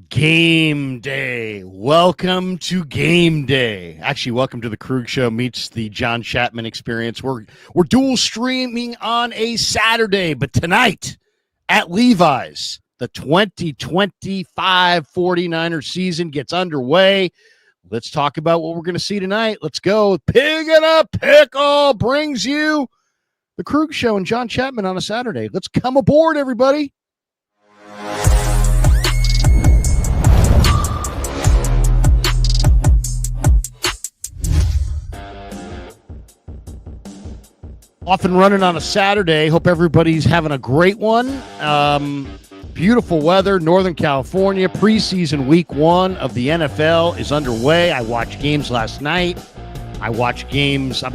Game day. Welcome to game day. Actually, welcome to the Krug Show meets the John Chapman experience. We're dual streaming on a Saturday, but tonight at Levi's, the 2025 49ers season gets underway. Let's talk about what we're going to see tonight. Let's go. Pig in a Pickle brings you the Krug Show and John Chapman on a Saturday. Let's come aboard, everybody. Off and running on a Saturday. Hope everybody's having a great one. Beautiful weather, Northern California. Preseason week 1 of the NFL is underway. I watched games last night. I'll be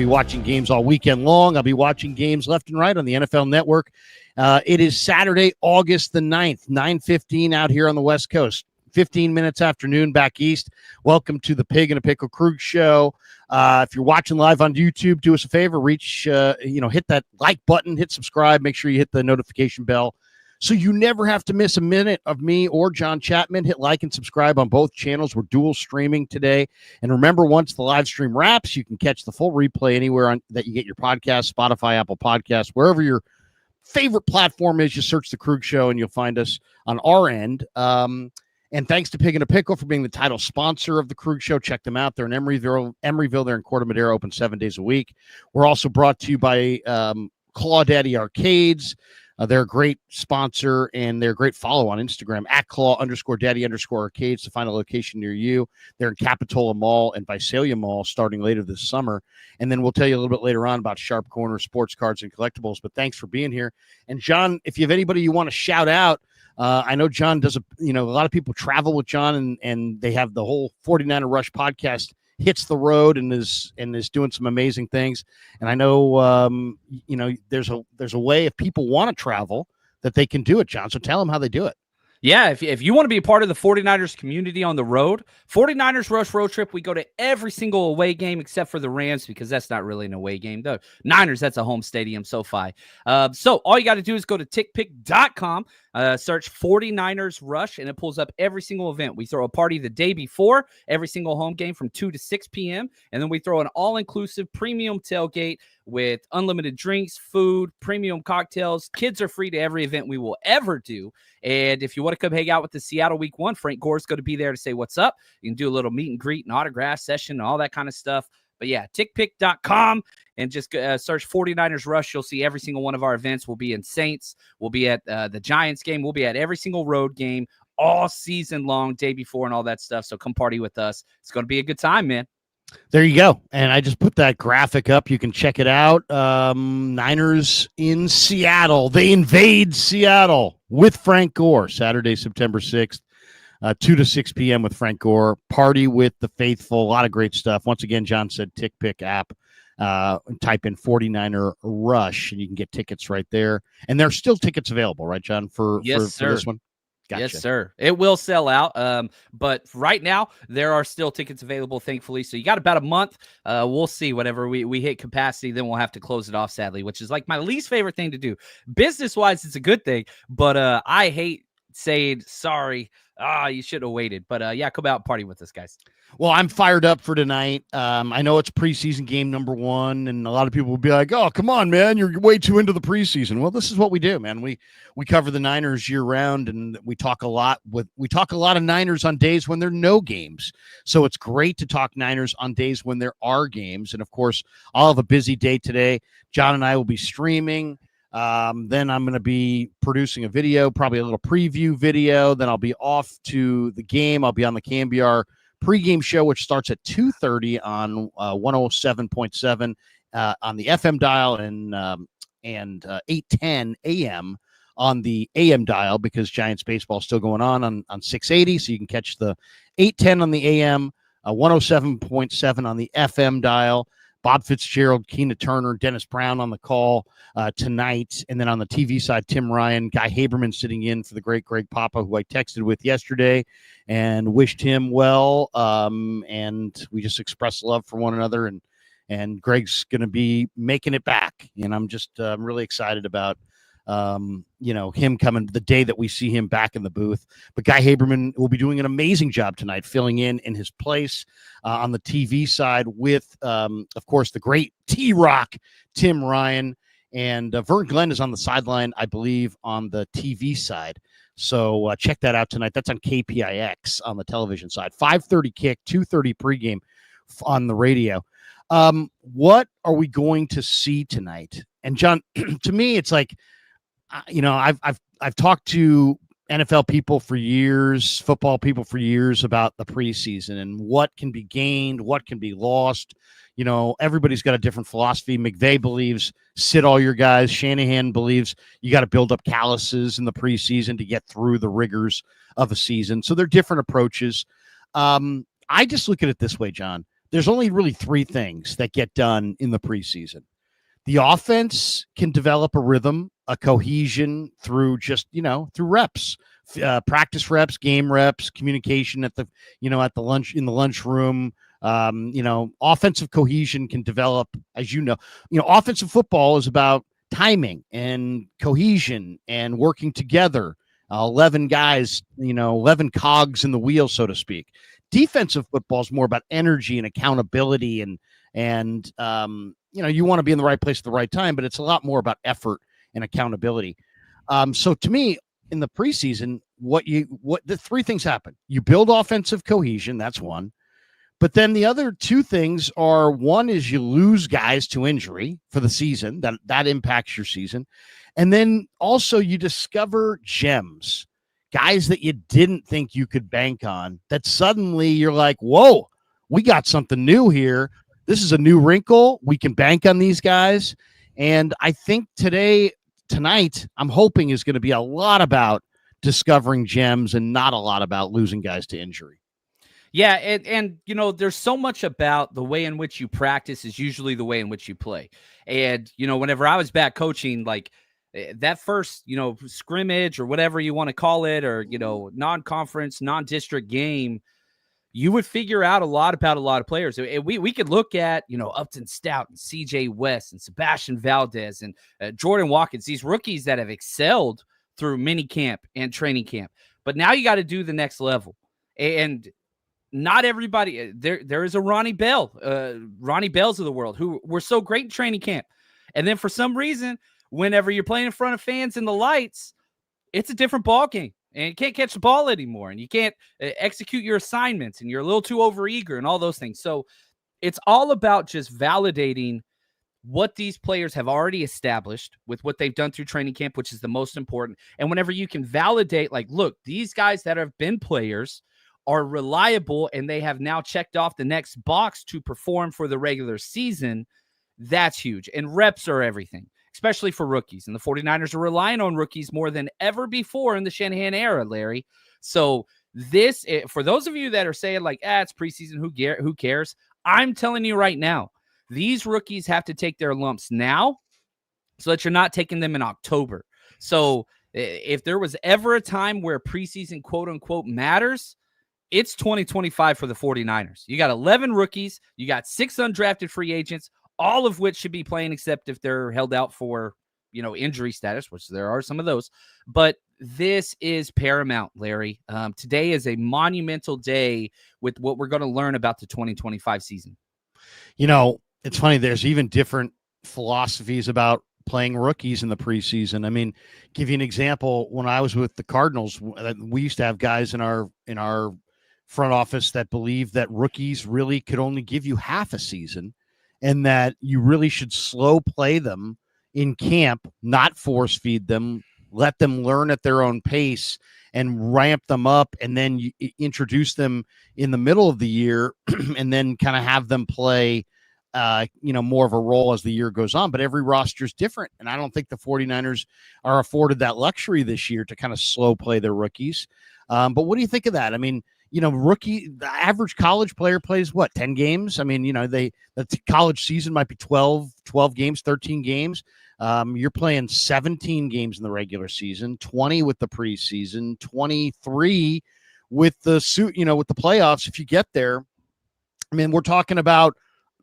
watching games all weekend long. I'll be watching games left and right on the NFL Network. It is Saturday, August the 9th, 9:15 out here on the West Coast. 15 minutes afternoon back east. Welcome to the Pig and a Pickle Krug Show. If you're watching live on YouTube, do us a favor, hit that like button, hit subscribe, make sure you hit the notification bell so you never have to miss a minute of me or John Chapman. Hit like and subscribe on both channels. We're dual streaming today. And remember, once the live stream wraps, you can catch the full replay anywhere that you get your podcast, Spotify, Apple Podcasts, wherever your favorite platform is. You search the Krug Show and you'll find us on our end. And thanks to Pig and a Pickle for being the title sponsor of the Krug Show. Check them out. They're in Emeryville. They're in Corte Madera, open 7 days a week. We're also brought to you by Claw Daddy Arcades. They're a great sponsor, and they're a great follow on Instagram, at Claw_Daddy_Arcades to find a location near you. They're in Capitola Mall and Visalia Mall starting later this summer. And then we'll tell you a little bit later on about Sharp Corner, sports cards, and collectibles. But thanks for being here. And, John, if you have anybody you want to shout out, I know John does a lot of people travel with John, and they have the whole 49er Rush podcast hits the road and is doing some amazing things. And I know, there's a way if people want to travel that they can do it, John. So tell them how they do it. Yeah, if you want to be a part of the 49ers community on the road, 49ers Rush Road Trip, we go to every single away game except for the Rams because that's not really an away game. The Niners, that's a home stadium, SoFi. So all you got to do is go to tickpick.com, search 49ers Rush, and it pulls up every single event. We throw a party the day before every single home game from 2 to 6 p.m., and then we throw an all-inclusive premium tailgate with unlimited drinks, food, premium cocktails. Kids are free to every event we will ever do. And if you want to come hang out with the Seattle Week 1, Frank Gore's going to be there to say what's up. You can do a little meet and greet and autograph session and all that kind of stuff. But yeah, tickpick.com and just search 49ers Rush. You'll see every single one of our events. We'll be in Saints. We'll be at the Giants game. We'll be at every single road game all season long, day before and all that stuff. So come party with us. It's going to be a good time, man. There you go. And I just put that graphic up. You can check it out. Niners in Seattle. They invade Seattle with Frank Gore. Saturday, September 6th, 2 to 6 p.m. with Frank Gore. Party with the faithful. A lot of great stuff. Once again, John said TickPick app. Type in 49er Rush, and you can get tickets right there. And there are still tickets available, right, John, for this one? Gotcha. Yes, sir. It will sell out. But right now, there are still tickets available, thankfully. So you got about a month. We'll see. Whenever we hit capacity, then we'll have to close it off, sadly, which is like my least favorite thing to do. Business-wise, it's a good thing. But I hate saying, sorry, you should have waited. But yeah, come out and party with us, guys. Well, I'm fired up for tonight. I know it's preseason game number 1, and a lot of people will be like, oh, come on, man, you're way too into the preseason. Well, this is what we do, man. We cover the Niners year round, and we talk a lot of Niners on days when there are no games. So it's great to talk Niners on days when there are games. And, of course, I'll have a busy day today. John and I will be streaming. Then I'm going to be producing a video, probably a little preview video. Then I'll be off to the game. I'll be on the KMBR pregame show, which starts at 2:30 on 107.7 on the FM dial and 8:10 a.m. on the AM dial, because Giants baseball is still going on 680. So you can catch the 8:10 on the AM, 107.7 on the FM dial. Bob Fitzgerald, Keena Turner, Dennis Brown on the call tonight. And then on the TV side, Tim Ryan, Guy Haberman sitting in for the great Greg Papa, who I texted with yesterday and wished him well. And we just expressed love for one another. And Greg's going to be making it back. And I'm just really excited about him coming the day that we see him back in the booth. But Guy Haberman will be doing an amazing job tonight, filling in his place on the TV side with, of course, the great T-Rock, Tim Ryan. And Vern Glenn is on the sideline, I believe, on the TV side. So check that out tonight. That's on KPIX on the television side. 5:30 kick, 2:30 pregame on the radio. What are we going to see tonight? And John, to me, it's like, I've talked to NFL people for years, football people for years about the preseason and what can be gained, what can be lost. Everybody's got a different philosophy. McVay believes sit all your guys. Shanahan believes you got to build up calluses in the preseason to get through the rigors of a season. So they're different approaches. I just look at it this way, John. There's only really three things that get done in the preseason. The offense can develop a rhythm, a cohesion through just, through reps, practice reps, game reps, communication at the lunch, in the lunchroom. Offensive cohesion can develop, as offensive football is about timing and cohesion and working together. 11 guys, 11 cogs in the wheel, so to speak. Defensive football is more about energy and accountability and you want to be in the right place at the right time, but it's a lot more about effort and accountability. So to me, in the preseason, what the three things happen. You build offensive cohesion, that's one. But then the other two things are, one is you lose guys to injury for the season. That impacts your season. And then also you discover gems, guys that you didn't think you could bank on, that suddenly you're like, whoa, we got something new here. This is a new wrinkle. We can bank on these guys. And I think tonight, I'm hoping is going to be a lot about discovering gems and not a lot about losing guys to injury. Yeah, and there's so much about the way in which you practice is usually the way in which you play. And, whenever I was back coaching, like that first, scrimmage or whatever you want to call it, or, non-conference, non-district game, you would figure out a lot about a lot of players. We could look at, Upton Stout and CJ West and Sebastian Valdez and Jordan Watkins, these rookies that have excelled through mini camp and training camp. But now you got to do the next level. And not everybody, there is a Ronnie Bells of the world who were so great in training camp. And then for some reason, whenever you're playing in front of fans and the lights, it's a different ball game. And you can't catch the ball anymore, and you can't execute your assignments, and you're a little too overeager and all those things. So it's all about just validating what these players have already established with what they've done through training camp, which is the most important. And whenever you can validate, like, look, these guys that have been players are reliable, and they have now checked off the next box to perform for the regular season, that's huge. And reps are everything, especially for rookies. And the 49ers are relying on rookies more than ever before in the Shanahan era, Larry. So this, for those of you that are saying like, it's preseason, who cares? I'm telling you right now, these rookies have to take their lumps now so that you're not taking them in October. So if there was ever a time where preseason, quote unquote, matters, it's 2025 for the 49ers. You got 11 rookies. You got 6 undrafted free agents, all of which should be playing except if they're held out for, injury status, which there are some of those. But this is paramount, Larry. Today is a monumental day with what we're going to learn about the 2025 season. It's funny. There's even different philosophies about playing rookies in the preseason. I mean, give you an example. When I was with the Cardinals, we used to have guys in our front office that believed that rookies really could only give you half a season, and that you really should slow play them in camp, not force feed them, let them learn at their own pace and ramp them up, and then you introduce them in the middle of the year and then kind of have them play more of a role as the year goes on. But every roster is different, and I don't think the 49ers are afforded that luxury this year to kind of slow play their rookies. But what do you think of that? I mean, the average college player plays 10 games. I mean, the college season might be 12 games, 13 games. You're playing 17 games in the regular season, 20 with the preseason, 23 with the with the playoffs. If you get there, I mean, we're talking about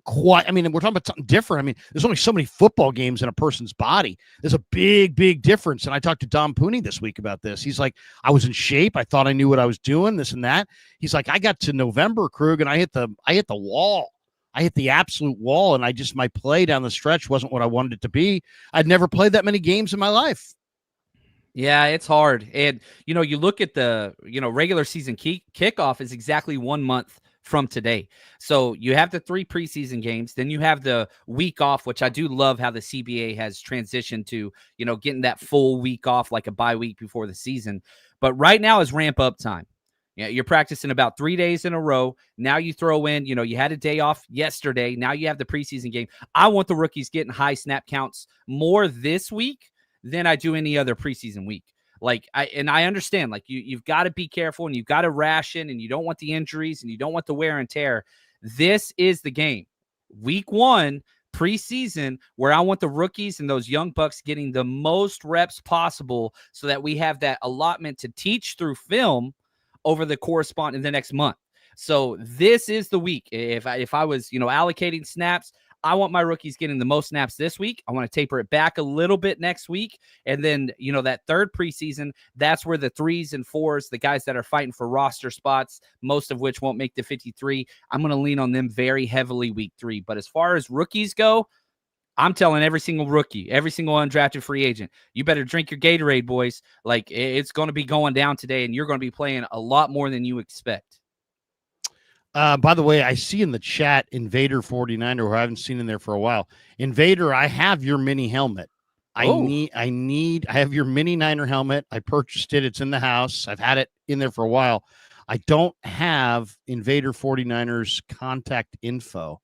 quite, I mean, we're talking about something different. I mean, there's only so many football games in a person's body. There's a big difference. And I talked to Dom Pooney this week about this. He's like, I was in shape. I thought I knew what I was doing, this and that. He's like, I got to November, Krug, and I hit the wall. I hit the absolute wall, and my play down the stretch wasn't what I wanted it to be. I'd never played that many games in my life. Yeah, it's hard. And, you look at the, regular season kickoff is exactly 1 month from today. So you have the 3 preseason games, then you have the week off, which I do love how the CBA has transitioned to, getting that full week off, like a bye week before the season. But right now is ramp up time. Yeah, you're practicing about 3 days in a row. Now you throw in, you had a day off yesterday. Now you have the preseason game. I want the rookies getting high snap counts more this week than I do any other preseason week. I understand, you've got to be careful and you've got to ration and you don't want the injuries and you don't want the wear and tear. This is the game. Week 1, preseason, where I want the rookies and those young bucks getting the most reps possible so that we have that allotment to teach through film over the corresponding the next month. So this is the week. If I was, allocating snaps, I want my rookies getting the most snaps this week. I want to taper it back a little bit next week. And then, that third preseason, that's where the 3s and 4s, the guys that are fighting for roster spots, most of which won't make the 53, I'm going to lean on them very heavily week 3. But as far as rookies go, I'm telling every single rookie, every single undrafted free agent, you better drink your Gatorade, boys. It's going to be going down today, and you're going to be playing a lot more than you expect. By the way, I see in the chat Invader 49er, who I haven't seen in there for a while. Invader, I have your mini helmet. I have your mini Niner helmet. I purchased it. It's in the house. I've had it in there for a while. I don't have Invader 49er's contact info.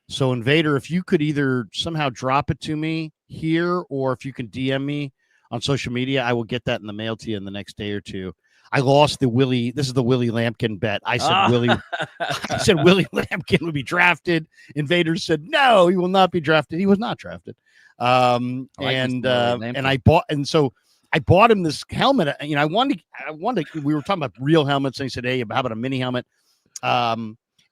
So Invader, if you could either somehow drop it to me here, or if you can DM me on social media, I will get that in the mail to you in the next day or two. I lost the Willie. This is the Willie Lampkin bet. I said Willie Lampkin would be drafted. Invader said no, he will not be drafted. He was not drafted. And I bought him this helmet. I wanted. We were talking about real helmets, and he said, "Hey, how about a mini helmet?"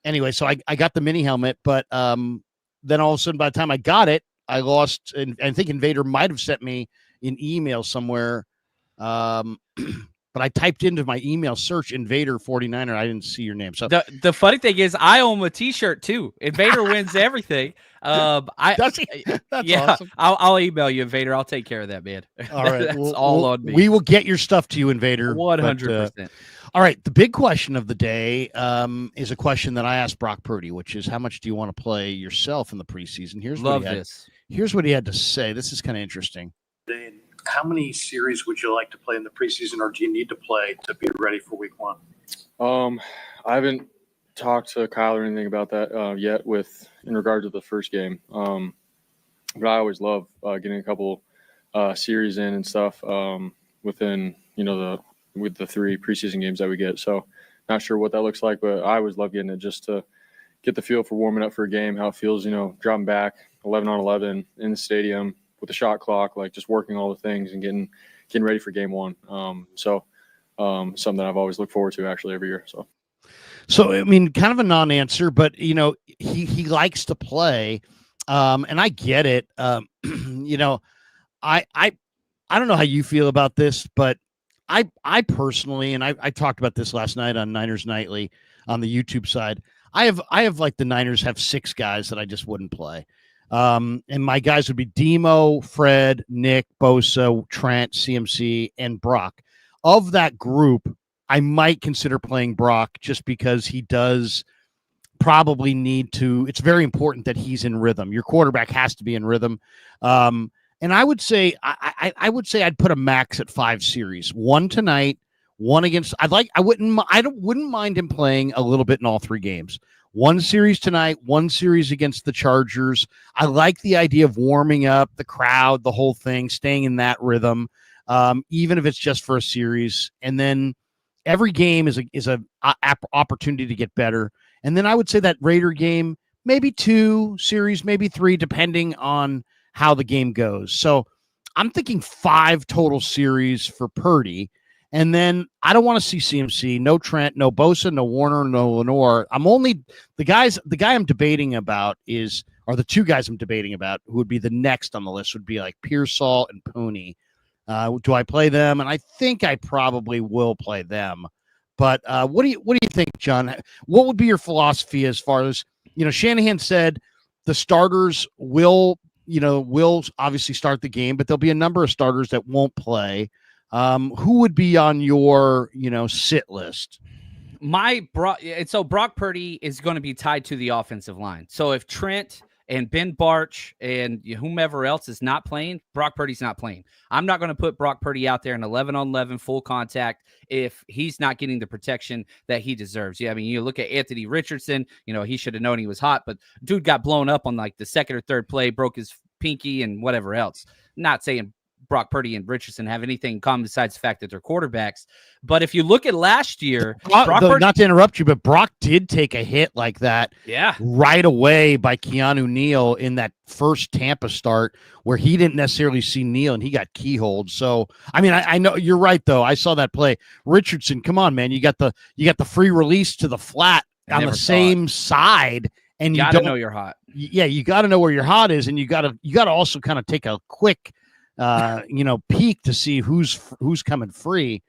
Anyway, so I got the mini helmet, but then all of a sudden, by the time I got it, I lost. And I think Invader might have sent me an email somewhere. But I typed into my email search Invader 49er. I didn't see your name. So the funny thing is, I own a T-shirt too. Invader wins everything. Does he? That's awesome. I'll email you, Invader. I'll take care of that, man. All right, that's all on me. We will get your stuff to you, Invader. 100%. All right, the big question of the day is a question that I asked Brock Purdy, which is, how much do you want to play yourself in the preseason? Here's what he had to say. This is kind of interesting. How many series would you like to play in the preseason, or do you need to play to be ready for week 1? I haven't talked to Kyle or anything about that yet in regard to the first game. But I always love getting a couple series in and stuff within, with the 3 preseason games that we get. So not sure what that looks like, but I always love getting it just to get the feel for warming up for a game, how it feels, dropping back 11 on 11 in the stadium with the shot clock, just working all the things and getting ready for game 1. Something that I've always looked forward to actually every year. So I mean, kind of a non-answer, but he likes to play, and I get it. I don't know how you feel about this, but I personally, and I talked about this last night on Niners Nightly on the YouTube side. I have like the Niners have 6 guys that I just wouldn't play. And my guys would be Demo, Fred, Nick, Bosa, Trent, CMC, and Brock. Of that group, I might consider playing Brock just because he does probably need to. It's very important that he's in rhythm. Your quarterback has to be in rhythm. And I would say I would say I'd put a max at 5 series. 1 tonight, 1 against. I wouldn't mind him playing a little bit in all 3 games. 1 series tonight, 1 series against the Chargers. I like the idea of warming up the crowd, the whole thing, staying in that rhythm, even if it's just for a series. And then every game is a opportunity to get better. And then I would say that Raider game, maybe 2 series, maybe 3, depending on how the game goes. So I'm thinking 5 total series for Purdy. And then I don't want to see CMC, no Trent, no Bosa, no Warner, no Lenore. I'm only the guy I'm debating about are the two guys I'm debating about who would be the next on the list would be like Pearsall and Pooney. Do I play them? And I think I probably will play them. But what do you think, John? What would be your philosophy as far as, Shanahan said the starters will obviously start the game, but there'll be a number of starters that won't play. Who would be on your, sit list? So Brock Purdy is going to be tied to the offensive line. So if Trent and Ben Barch and whomever else is not playing, Brock Purdy's not playing. I'm not going to put Brock Purdy out there in 11-on-11 full contact if he's not getting the protection that he deserves. Yeah, I mean, you look at Anthony Richardson, he should have known he was hot, but dude got blown up on like the second or third play, broke his pinky and whatever else. Not saying Brock Purdy and Richardson have anything in common besides the fact that they're quarterbacks. But if you look at last year, not to interrupt you, but Brock did take a hit like that right away by Keanu Neal in that first Tampa start where he didn't necessarily see Neal and he got keyholed. So, I mean, I know you're right, though. I saw that play. Richardson, come on, man. You got the free release to the flat on the same side. And you got to know you're hot. Yeah, you got to know where your hot is. And you got to also kind of take a quick peek to see who's coming free.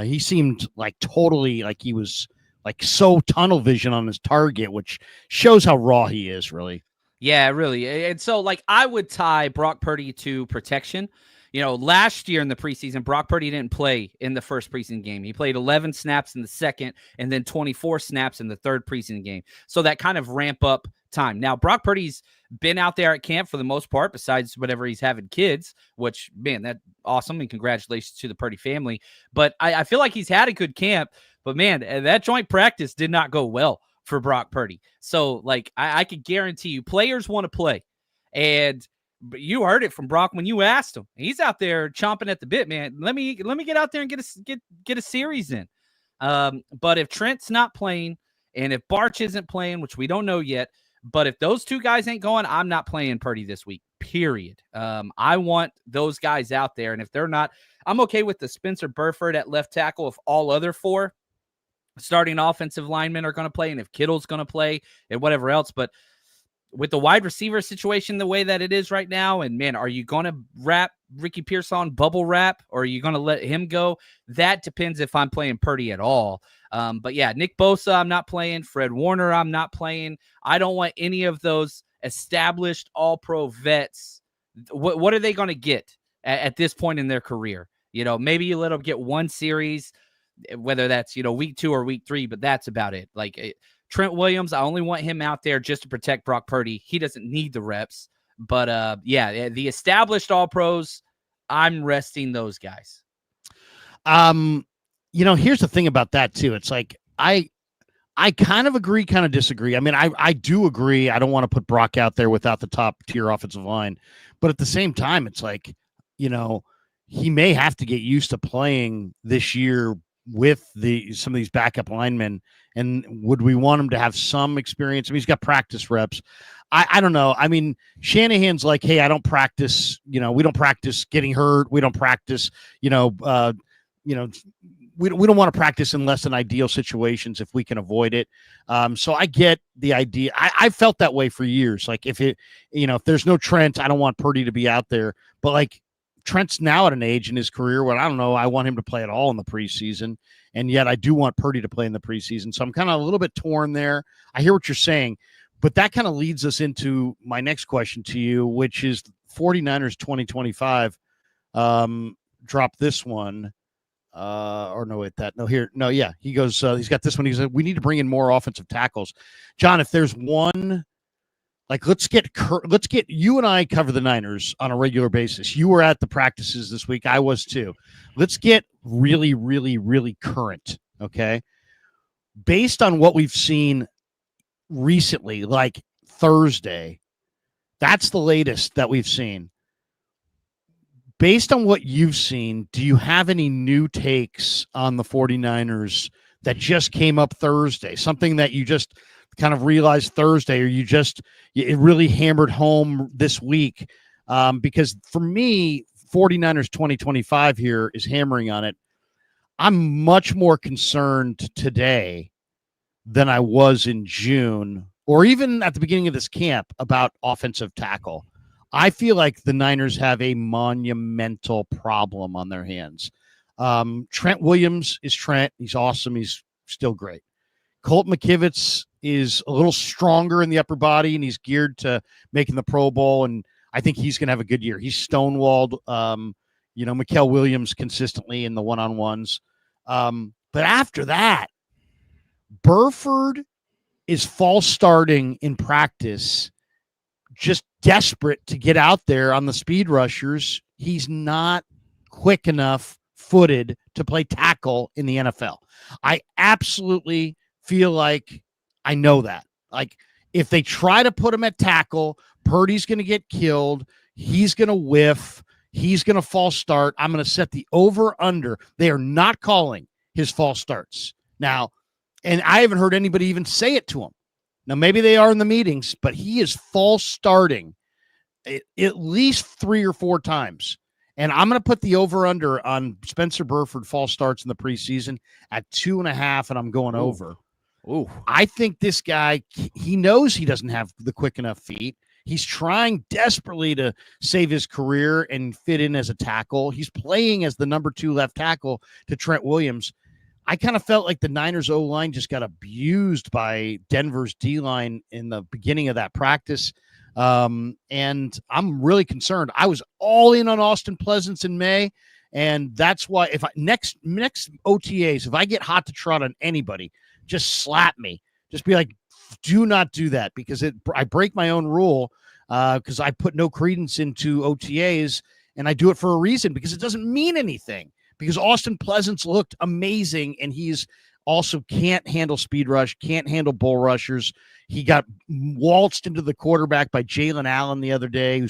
He seemed like totally like he was like so tunnel vision on his target, which shows how raw he is, really. Yeah, really. And so like I would tie Brock Purdy to protection. Last year in the preseason, Brock Purdy didn't play in the first preseason game. He played 11 snaps in the second and then 24 snaps in the third preseason game. So that kind of ramp up time. Now, Brock Purdy's been out there at camp for the most part, besides whatever he's having kids, which, man, that's awesome. And congratulations to the Purdy family. But I feel like he's had a good camp. But, man, that joint practice did not go well for Brock Purdy. So, like, I could guarantee you players want to play. But you heard it from Brock when you asked him. He's out there chomping at the bit, man. Let me get out there and get a series in. But if Trent's not playing and if Barch isn't playing, which we don't know yet, but if those two guys ain't going, I'm not playing Purdy this week, period. I want those guys out there. And if they're not, I'm okay with the Spencer Burford at left tackle if all other four starting offensive linemen are going to play and if Kittle's going to play and whatever else. But with the wide receiver situation the way that it is right now, and man, are you going to wrap Ricky Pearsall bubble wrap or are you going to let him go? That depends if I'm playing Purdy at all. But yeah, Nick Bosa, I'm not playing. Fred Warner, I'm not playing. I don't want any of those established all-pro vets. What are they going to get at this point in their career? Maybe you let them get one series, whether that's, week 2 or week 3, but that's about it. Trent Williams, I only want him out there just to protect Brock Purdy. He doesn't need the reps. But, the established all-pros, I'm resting those guys. Here's the thing about that, too. It's like I kind of agree, kind of disagree. I mean, I do agree. I don't want to put Brock out there without the top-tier offensive line. But at the same time, it's like, he may have to get used to playing this year with some of these backup linemen. And would we want him to have some experience? I mean, he's got practice reps. I don't know. I mean, Shanahan's like, hey, I don't practice, we don't practice getting hurt. We don't practice, we don't want to practice in less than ideal situations if we can avoid it. So I get the idea. I felt that way for years. Like if there's no Trent, I don't want Purdy to be out there. But like Trent's now at an age in his career where I don't know, I want him to play at all in the preseason. And yet I do want Purdy to play in the preseason. So I'm kind of a little bit torn there. I hear what you're saying, but that kind of leads us into my next question to you, which is 49ers 2025. Drop this one. He goes, he's got this one. He said, we need to bring in more offensive tackles. John, if there's one, like, let's get you and I cover the Niners on a regular basis. You were at the practices this week. I was too. Let's get really, really, really current. Okay. Based on what we've seen recently, like Thursday, that's the latest that we've seen. Based on what you've seen, do you have any new takes on the 49ers that just came up Thursday? Something that you just kind of realized Thursday, or it really hammered home this week? Because for me, 49ers 2025 here is hammering on it. I'm much more concerned today than I was in June or even at the beginning of this camp about offensive tackle. I feel like the Niners have a monumental problem on their hands. Trent Williams is Trent. He's awesome. He's still great. Colt McKivitz is a little stronger in the upper body, and he's geared to making the Pro Bowl, and I think he's going to have a good year. He's stonewalled, Mikael Williams consistently in the one-on-ones. But after that, Burford is false starting in practice, just desperate to get out there on the speed rushers. He's not quick enough footed to play tackle in the NFL. I absolutely feel like I know that. Like, if they try to put him at tackle, Purdy's going to get killed. He's going to whiff. He's going to false start. I'm going to set the over-under. They are not calling his false starts. Now, and I haven't heard anybody even say it to him. Now, maybe they are in the meetings, but he is false starting at least 3 or 4 times. And I'm going to put the over-under on Spencer Burford false starts in the preseason at 2.5, and I'm going over. Ooh. I think this guy, he knows he doesn't have the quick enough feet. He's trying desperately to save his career and fit in as a tackle. He's playing as the number 2 left tackle to Trent Williams. I kind of felt like the Niners O-line just got abused by Denver's D-line in the beginning of that practice. And I'm really concerned. I was all in on Austin Pleasance in May, and that's why if I next OTAs, if I get hot to trot on anybody, just slap me. Just be like, do not do that, because I break my own rule because I put no credence into OTAs, and I do it for a reason, because it doesn't mean anything. Because Austin Pleasance looked amazing, and he's also can't handle speed rush, can't handle bull rushers. He got waltzed into the quarterback by Jalen Allen the other day,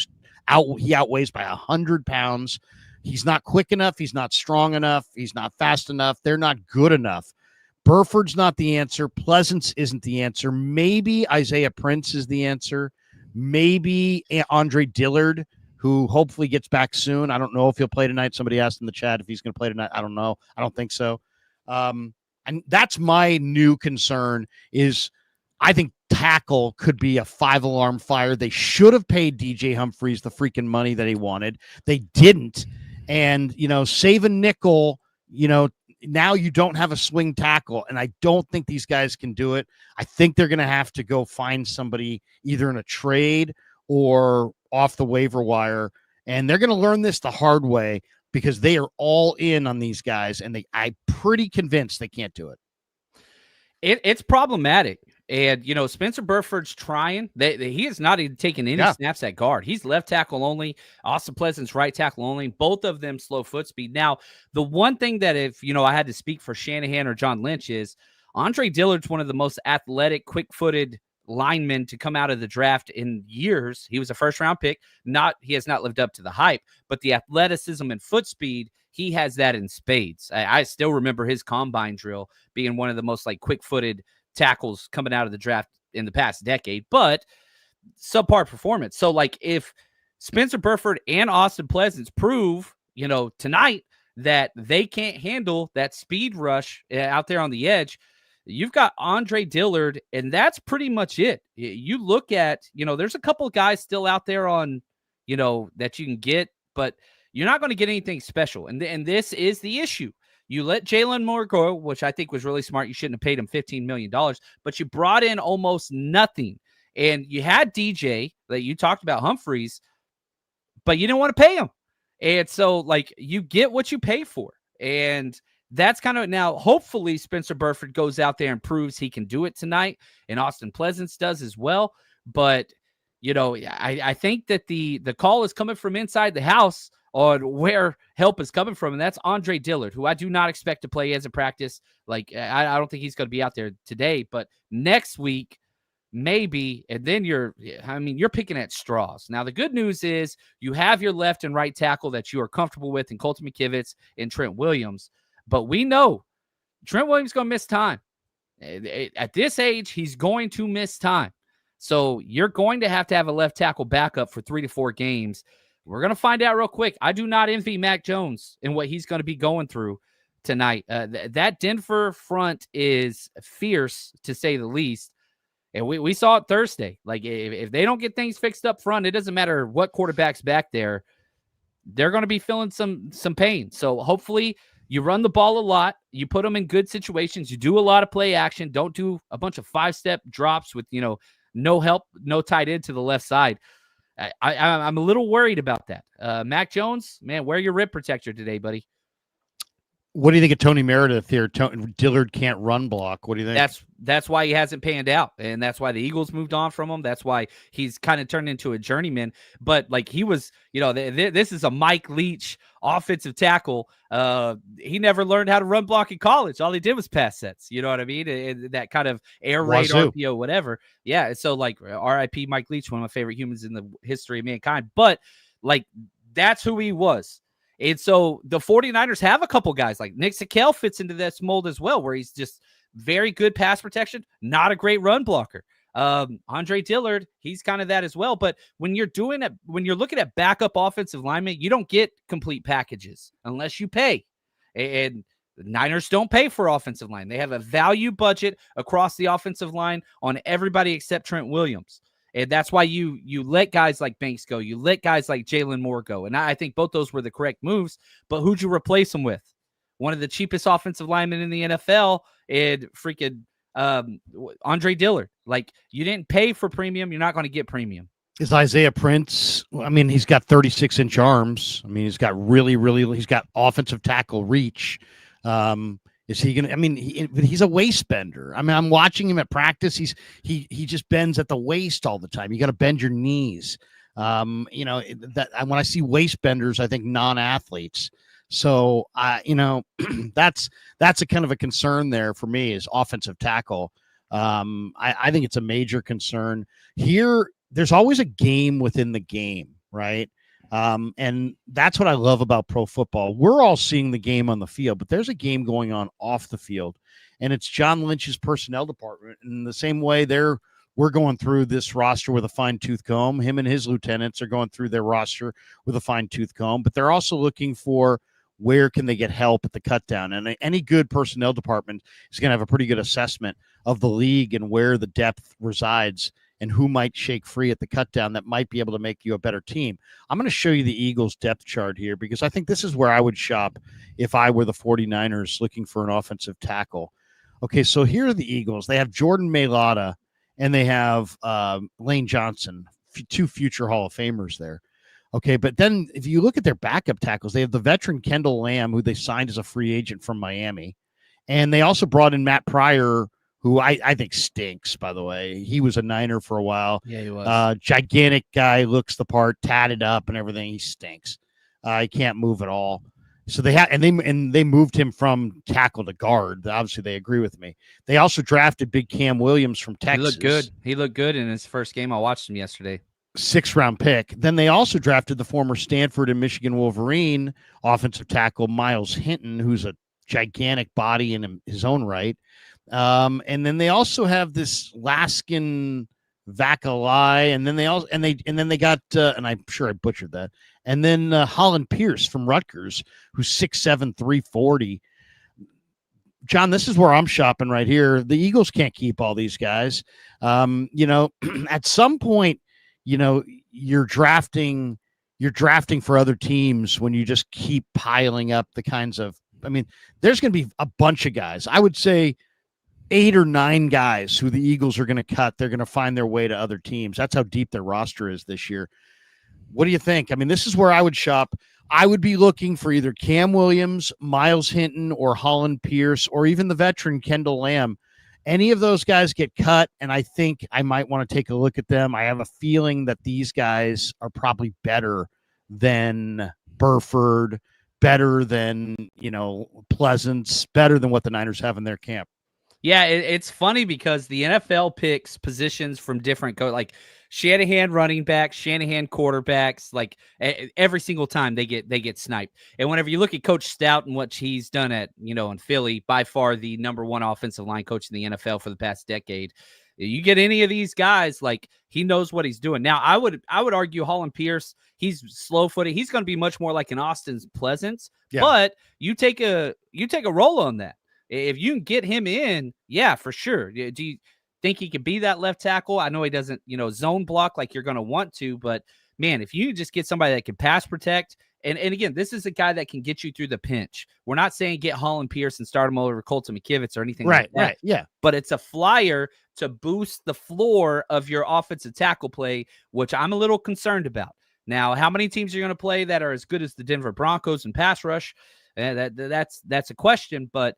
he outweighs by 100 pounds. He's not quick enough. He's not strong enough. He's not fast enough. They're not good enough. Burford's not the answer. Pleasance isn't the answer. Maybe Isaiah Prince is the answer. Maybe Andre Dillard, who hopefully gets back soon. I don't know if he'll play tonight. Somebody asked in the chat if he's going to play tonight. I don't know. I don't think so. And that's my new concern is I think tackle could be a 5-alarm fire. They should have paid DJ Humphries the freaking money that he wanted. They didn't. And, save a nickel, now you don't have a swing tackle, and I don't think these guys can do it. I think they're going to have to go find somebody either in a trade or off the waiver wire, and they're going to learn this the hard way because they are all in on these guys, and I'm pretty convinced they can't do it. It's problematic. And, Spencer Burford's trying. He is not even taking any snaps at guard. He's left tackle only. Austin Pleasant's right tackle only. Both of them slow foot speed. Now, the one thing that if, I had to speak for Shanahan or John Lynch is Andre Dillard's one of the most athletic, quick-footed linemen to come out of the draft in years. He was a first-round pick. He has not lived up to the hype, but the athleticism and foot speed, he has that in spades. I still remember his combine drill being one of the most quick-footed tackles coming out of the draft in the past decade, but subpar performance. So if Spencer Burford and Austin Pleasance prove, tonight that they can't handle that speed rush out there on the edge, you've got Andre Dillard, and that's pretty much it. You look at, there's a couple of guys still out there on, that you can get, but you're not going to get anything special. And this is the issue. You let Jalen Moore go, which I think was really smart. You shouldn't have paid him $15 million, but you brought in almost nothing. And you had DJ that you talked about, Humphries, but you didn't want to pay him. And so, you get what you pay for. And that's kind of now, hopefully, Spencer Burford goes out there and proves he can do it tonight, and Austin Pleasance does as well. But, I think that the call is coming from inside the house on where help is coming from, and that's Andre Dillard, who I do not expect to play as a practice. I don't think he's going to be out there today, but next week, maybe, and then you're picking at straws. Now, the good news is you have your left and right tackle that you are comfortable with in Colton McKivitz and Trent Williams, but we know Trent Williams is going to miss time. At this age, he's going to miss time. So you're going to have a left tackle backup for 3 to 4 games. We're going to find out real quick. I do not envy Mac Jones and what he's going to be going through tonight. That Denver front is fierce, to say the least. And we saw it Thursday. Like, if they don't get things fixed up front, it doesn't matter what quarterback's back there. They're going to be feeling some pain. So hopefully you run the ball a lot. You put them in good situations. You do a lot of play action. Don't do a bunch of 5-step drops with, no help, no tight end to the left side. I'm a little worried about that. Mac Jones, man, wear your rib protector today, buddy. What do you think of Tony Meredith here? Dillard can't run block. What do you think? That's why he hasn't panned out, and that's why the Eagles moved on from him. That's why he's kind of turned into a journeyman. But like, he was, this is a Mike Leach offensive tackle. He never learned how to run block in college. All he did was pass sets. You know what I mean? And that kind of air raid RPO, whatever. Yeah. So like, R.I.P. Mike Leach, one of my favorite humans in the history of mankind. But like, that's who he was. And so the 49ers have a couple guys like Nick Sakel fits into this mold as well, where he's just very good pass protection, not a great run blocker. Andre Dillard, he's kind of that as well. But when you're looking at backup offensive linemen, you don't get complete packages unless you pay. And the Niners don't pay for offensive line. They have a value budget across the offensive line on everybody except Trent Williams. And that's why you let guys like Banks go. You let guys like Jalen Moore go. And I think both those were the correct moves. But who'd you replace them with? One of the cheapest offensive linemen in the NFL and freaking Andre Dillard. Like, you didn't pay for premium. You're not going to get premium. Is Isaiah Prince? I mean, he's got 36-inch arms. I mean, he's got he's got offensive tackle reach. Is he going to, he's a waist bender. I mean, I'm watching him at practice. He just bends at the waist all the time. You got to bend your knees. When I see waist benders, I think non-athletes. So, that's a kind of a concern there for me is offensive tackle. I think it's a major concern here. There's always a game within the game, right? And that's what I love about pro football. We're all seeing the game on the field, but there's a game going on off the field, and it's John Lynch's personnel department. In the same way we're going through this roster with a fine-tooth comb. Him and his lieutenants are going through their roster with a fine-tooth comb, but they're also looking for where can they get help at the cut down. And any good personnel department is going to have a pretty good assessment of the league and where the depth resides and who might shake free at the cut down that might be able to make you a better team. I'm going to show you the Eagles depth chart here because I think this is where I would shop if I were the 49ers looking for an offensive tackle. Okay, so here are the Eagles. They have Jordan Mailata and they have Lane Johnson, two future Hall of Famers there. Okay, but then if you look at their backup tackles, they have the veteran Kendall Lamb, who they signed as a free agent from Miami. And they also brought in Matt Pryor, who I think stinks, by the way. He was a Niner for a while. Yeah, he was. Gigantic guy, looks the part, tatted up and everything. He stinks. He can't move at all. So they moved him from tackle to guard. Obviously, they agree with me. They also drafted big Cam Williams from Texas. He looked good in his first game. I watched him yesterday. 6th-round pick. Then they also drafted the former Stanford and Michigan Wolverine offensive tackle Miles Hinton, who's a gigantic body in his own right. And then they also have this Laskin Vakalai, and then they got and I'm sure I butchered that. And then Holland Pierce from Rutgers, who's 6'7", 340. John, this is where I'm shopping right here. The Eagles can't keep all these guys. At some point, you're drafting for other teams when you just keep piling up the kinds of, there's going to be a bunch of guys. I would say 8 or 9 guys who the Eagles are going to cut. They're going to find their way to other teams. That's how deep their roster is this year. What do you think? This is where I would shop. I would be looking for either Cam Williams, Miles Hinton, or Holland Pierce, or even the veteran Kendall Lamb. Any of those guys get cut, and I think I might want to take a look at them. I have a feeling that these guys are probably better than Burford, better than, Pleasance, better than what the Niners have in their camp. Yeah, it's funny because the NFL picks positions from different like Shanahan running backs, Shanahan quarterbacks, like every single time they get sniped. And whenever you look at Coach Stout and what he's done at, in Philly, by far the number 1 offensive line coach in the NFL for the past decade, You get any of these guys, like, he knows what he's doing. Now, I would argue Holland Pierce, he's slow-footed. He's going to be much more like an Austin Pleasance, but you take a roll on that. If you can get him in, yeah, for sure. Do you think he could be that left tackle? I know he doesn't, zone block like you're going to want to, but man, if you just get somebody that can pass protect, and again, this is a guy that can get you through the pinch. We're not saying get Holland Pierce and start him over Colton McKivitz or anything like that. Right, yeah. But it's a flyer to boost the floor of your offensive tackle play, which I'm a little concerned about. Now, how many teams are going to play that are as good as the Denver Broncos in pass rush? That's a question. But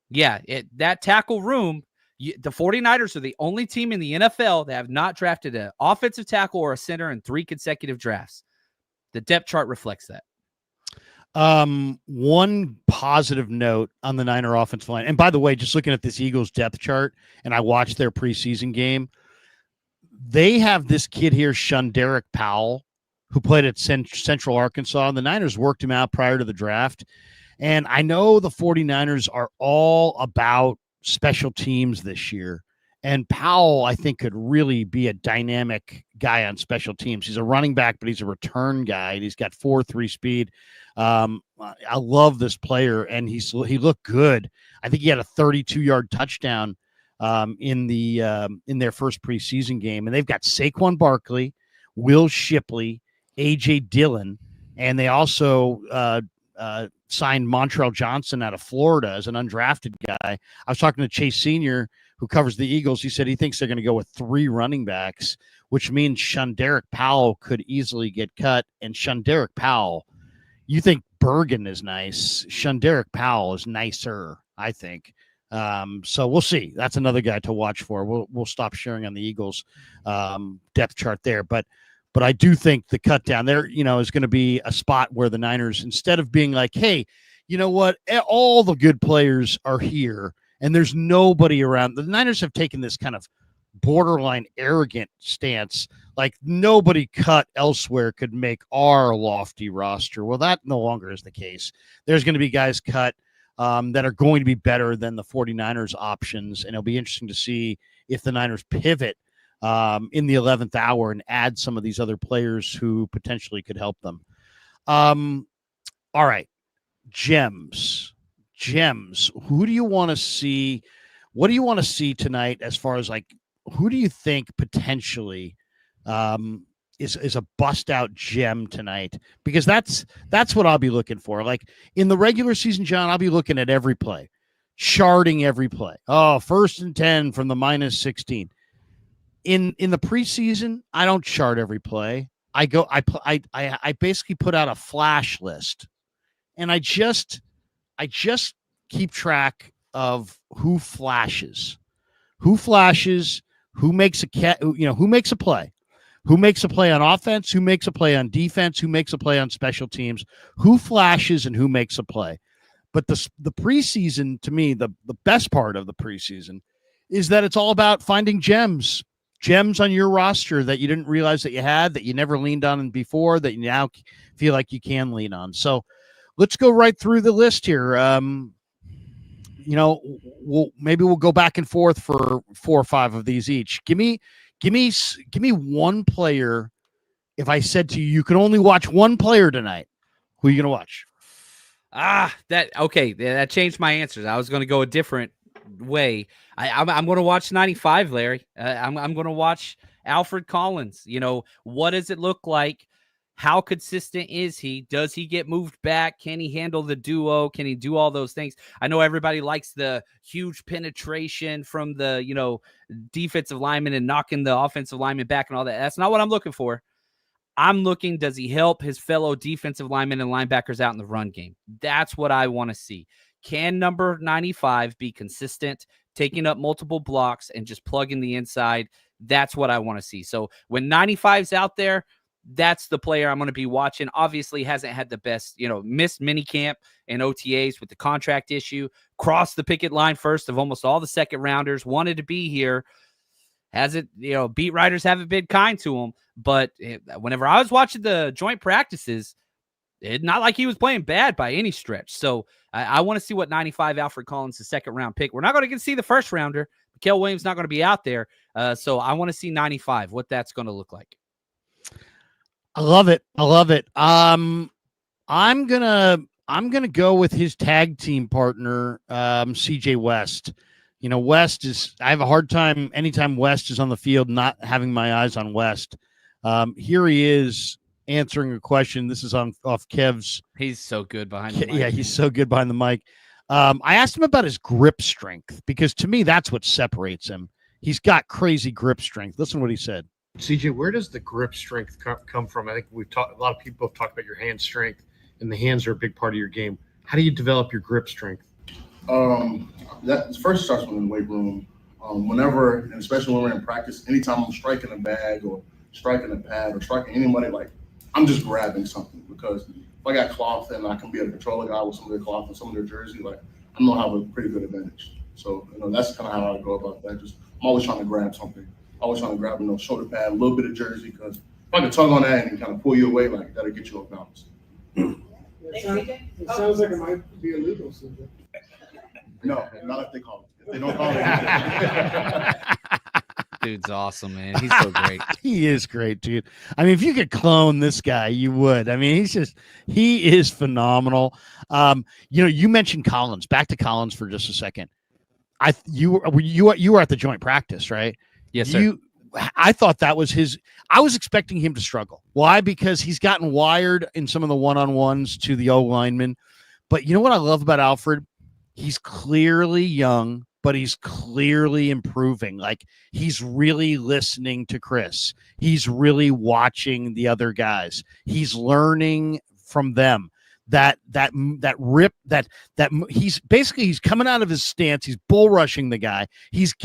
yeah, that tackle room, the 49ers are the only team in the NFL that have not drafted an offensive tackle or a center in 3 consecutive drafts. The depth chart reflects that. One positive note on the Niner offensive line. And by the way, just looking at this Eagles depth chart, and I watched their preseason game, they have this kid here, Shunderick Powell, who played at Central Arkansas, and the Niners worked him out prior to the draft. And I know the 49ers are all about special teams this year. And Powell, I think, could really be a dynamic guy on special teams. He's a running back, but he's a return guy. And he's got 4.3 speed. I love this player, and he looked good. I think he had a 32-yard touchdown in their first preseason game. And they've got Saquon Barkley, Will Shipley, A.J. Dillon, and they also signed Montrell Johnson out of Florida as an undrafted guy. I was talking to Chase Sr., who covers the Eagles. He said he thinks they're going to go with 3 running backs, which means Shunderick Powell could easily get cut. And Shunderick Powell, you think Bergen is nice. Shunderick Powell is nicer, I think. So we'll see. That's another guy to watch for. We'll stop sharing on the Eagles depth chart there. But I do think the cut down there, is going to be a spot where the Niners, instead of being like, hey, you know what, all the good players are here, and there's nobody around. The Niners have taken this kind of borderline arrogant stance, like nobody cut elsewhere could make our lofty roster. Well, that no longer is the case. There's going to be guys cut that are going to be better than the 49ers options, and it'll be interesting to see if the Niners pivot in the 11th hour and add some of these other players who potentially could help them. All right, gems. Who do you want to see? What do you want to see tonight as far as, like, who do you think potentially is a bust out gem tonight? Because that's what I'll be looking for. Like in the regular season, John, I'll be looking at every play, charting every play. Oh, 1st and 10 from the -16. In the preseason, I don't chart every play. I basically put out a flash list, and I just keep track of who flashes, who makes who makes a play, who makes a play on offense, who makes a play on defense, who makes a play on special teams, who flashes and who makes a play. But the preseason, to me, the best part of the preseason is that it's all about finding gems on your roster that you didn't realize that you had, that you never leaned on before, that you now feel like you can lean on. So let's go right through the list here. We'll go back and forth for 4 or 5 of these each. Give me one player. If I said to you, you can only watch one player tonight, who are you going to watch? That changed my answers. I was going to go a different way. I'm going to watch 95, Larry. I'm going to watch Alfred Collins. What does it look like? How consistent is he? Does he get moved back? Can he handle the duo? Can he do all those things? I know everybody likes the huge penetration from the, defensive lineman and knocking the offensive lineman back and all that. That's not what I'm looking for. I'm looking, does he help his fellow defensive linemen and linebackers out in the run game? That's what I want to see. Can number 95 be consistent, taking up multiple blocks and just plugging the inside? That's what I want to see. So when 95's out there, that's the player I'm going to be watching. Obviously hasn't had the best, missed minicamp and OTAs with the contract issue, crossed the picket line first of almost all the second rounders, wanted to be here. Hasn't, beat writers haven't been kind to him. But whenever I was watching the joint practices, Not like he was playing bad by any stretch. So I want to see what 95 Alfred Collins, the second-round pick. We're not going to get to see the first-rounder. Mikael Williams not going to be out there. So I want to see 95, what that's going to look like. I love it. I'm gonna go with his tag team partner, CJ West. West is, I have a hard time anytime West is on the field not having my eyes on West. Here he is answering a question. This is off Kev's. He's so good behind the mic. Yeah, he's so good behind the mic. I asked him about his grip strength because to me that's what separates him. He's got crazy grip strength. Listen to what he said. CJ, where does the grip strength come from? I think a lot of people have talked about your hand strength, and the hands are a big part of your game. How do you develop your grip strength? That first starts in the weight room. Whenever, and especially when we're in practice, anytime I'm striking a bag or striking a pad or striking anybody, like I'm just grabbing something, because if I got cloth and I can be able to control a guy with some of their cloth and some of their jersey, like I'm gonna have a pretty good advantage. So that's kind of how I go about that. Just I'm always trying to grab something. Always trying to grab shoulder pad, a little bit of jersey, because if I can tug on that and kind of pull you away, like that'll get you off balance. It sounds like it might be illegal, CJ. No, not if they call it. If they don't call it. Dude's awesome, man. He's so great. He is great, dude. I mean, if you could clone this guy, you would. I mean, he is phenomenal. You mentioned Collins. Back to Collins for just a second. You were at the joint practice, right? Yes, sir. I thought that was his. I was expecting him to struggle. Why? Because he's gotten wired in some of the one-on-ones to the O linemen. But you know what I love about Alfred? He's clearly young, but he's clearly improving. Like he's really listening to Chris. He's really watching the other guys. He's learning from them. That he's coming out of his stance. He's bull rushing the guy. He's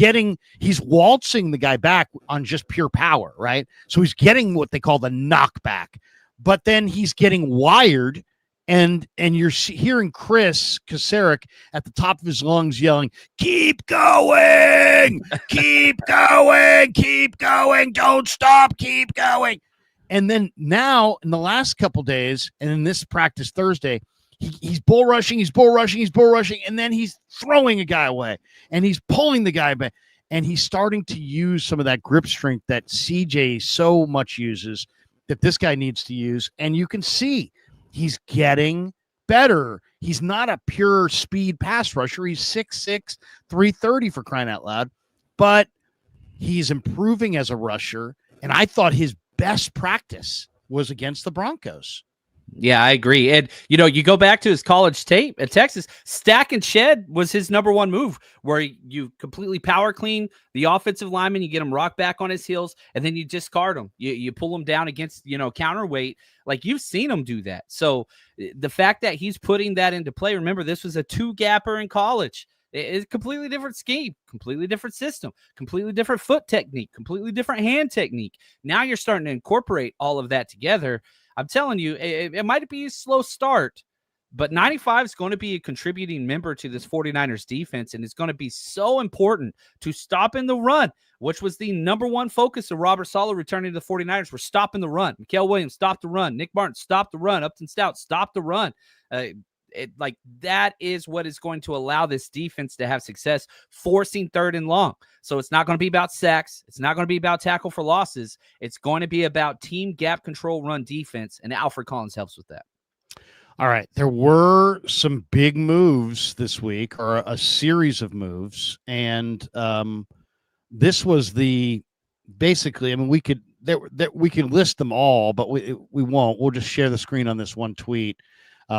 waltzing the guy back on just pure power, right? So he's getting what they call the knockback, but then he's getting wired, and you're hearing Chris Kasarik at the top of his lungs yelling, "Keep going, keep going, keep going, don't stop, keep going." And then now in the last couple days, and in this practice Thursday, he's bull rushing, and then he's throwing a guy away, and he's pulling the guy back, and he's starting to use some of that grip strength that CJ so much uses, that this guy needs to use. And you can see he's getting better. He's not a pure speed pass rusher. He's 6'6", 330 for crying out loud, but he's improving as a rusher. And I thought his best practice was against the Broncos. Yeah, I agree. And, you go back to his college tape at Texas, stack and shed was his number one move, where you completely power clean the offensive lineman, you get him rock back on his heels, and then you discard him. You pull him down against, counterweight. Like you've seen him do that. So the fact that he's putting that into play, remember, this was a two-gapper in college. It's a completely different scheme, completely different system, completely different foot technique, completely different hand technique. Now you're starting to incorporate all of that together. I'm telling you, it might be a slow start, but 95 is going to be a contributing member to this 49ers defense, and it's going to be so important to stop in the run, which was the number one focus of Robert Saleh returning to the 49ers. We're stopping the run. Mikael Williams, stop the run. Nick Martin, stop the run. Upton Stout, stop the run. That is what is going to allow this defense to have success, forcing third and long. So it's not going to be about sacks. It's not going to be about tackle for losses. It's going to be about team gap control run defense, and Alfred Collins helps with that. All right. There were some big moves this week, or a series of moves, and this was basically, I mean, we could list them all, but we won't. We'll just share the screen on this one tweet.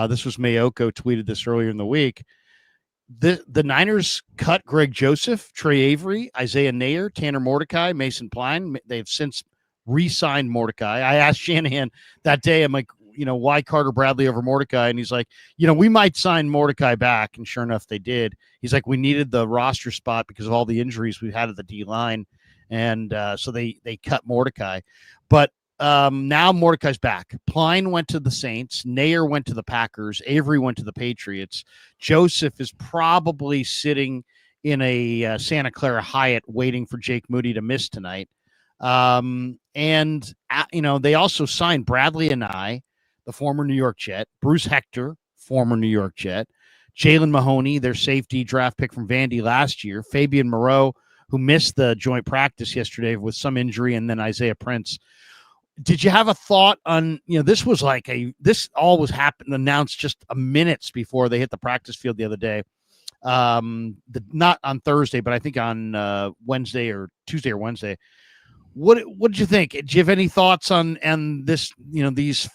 This was Mayoko tweeted this earlier in the week. The Niners cut Greg Joseph, Trey Avery, Isaiah Nayer, Tanner Mordecai, Mason Pline. They've since re-signed Mordecai. I asked Shanahan that day, I'm like, why Carter Bradley over Mordecai? And he's like, we might sign Mordecai back. And sure enough, they did. He's like, we needed the roster spot because of all the injuries we've had at the D-line. And so they cut Mordecai. But now Mordecai's back. Pline went to the Saints. Nayer went to the Packers. Avery went to the Patriots. Joseph is probably sitting in a Santa Clara Hyatt waiting for Jake Moody to miss tonight. They also signed Bradley and I. the former New York Jet, Bruce Hector, former New York Jet, Jalen Mahoney, their safety draft pick from Vandy last year, Fabian Moreau, who missed the joint practice yesterday with some injury, and then Isaiah Prince. Did you have a thought on, this was like this all was announced just minutes before they hit the practice field the other day. Not on Thursday, but I think on Wednesday or Tuesday or Wednesday. What did you think? Did you have any thoughts on this, these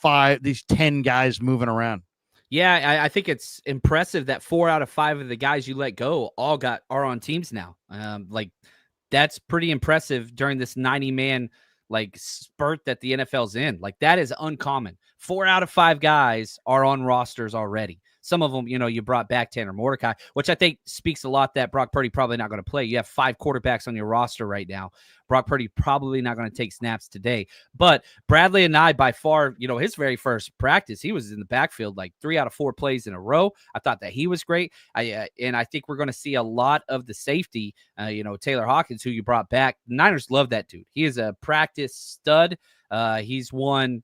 10 guys moving around? Yeah, I think it's impressive that 4 out of 5 of the guys you let go are on teams now. That's pretty impressive during this 90-man spurt that the NFL's in. That is uncommon. 4 out of 5 guys are on rosters already. Some of them, you brought back Tanner Mordecai, which I think speaks a lot that Brock Purdy probably not going to play. You have 5 quarterbacks on your roster right now. Brock Purdy probably not going to take snaps today. But Bradley and I, by far, his very first practice, he was in the backfield 3 out of 4 plays in a row. I thought that he was great. And I think we're going to see a lot of the safety, Taylor Hawkins, who you brought back. The Niners love that dude. He is a practice stud. He's won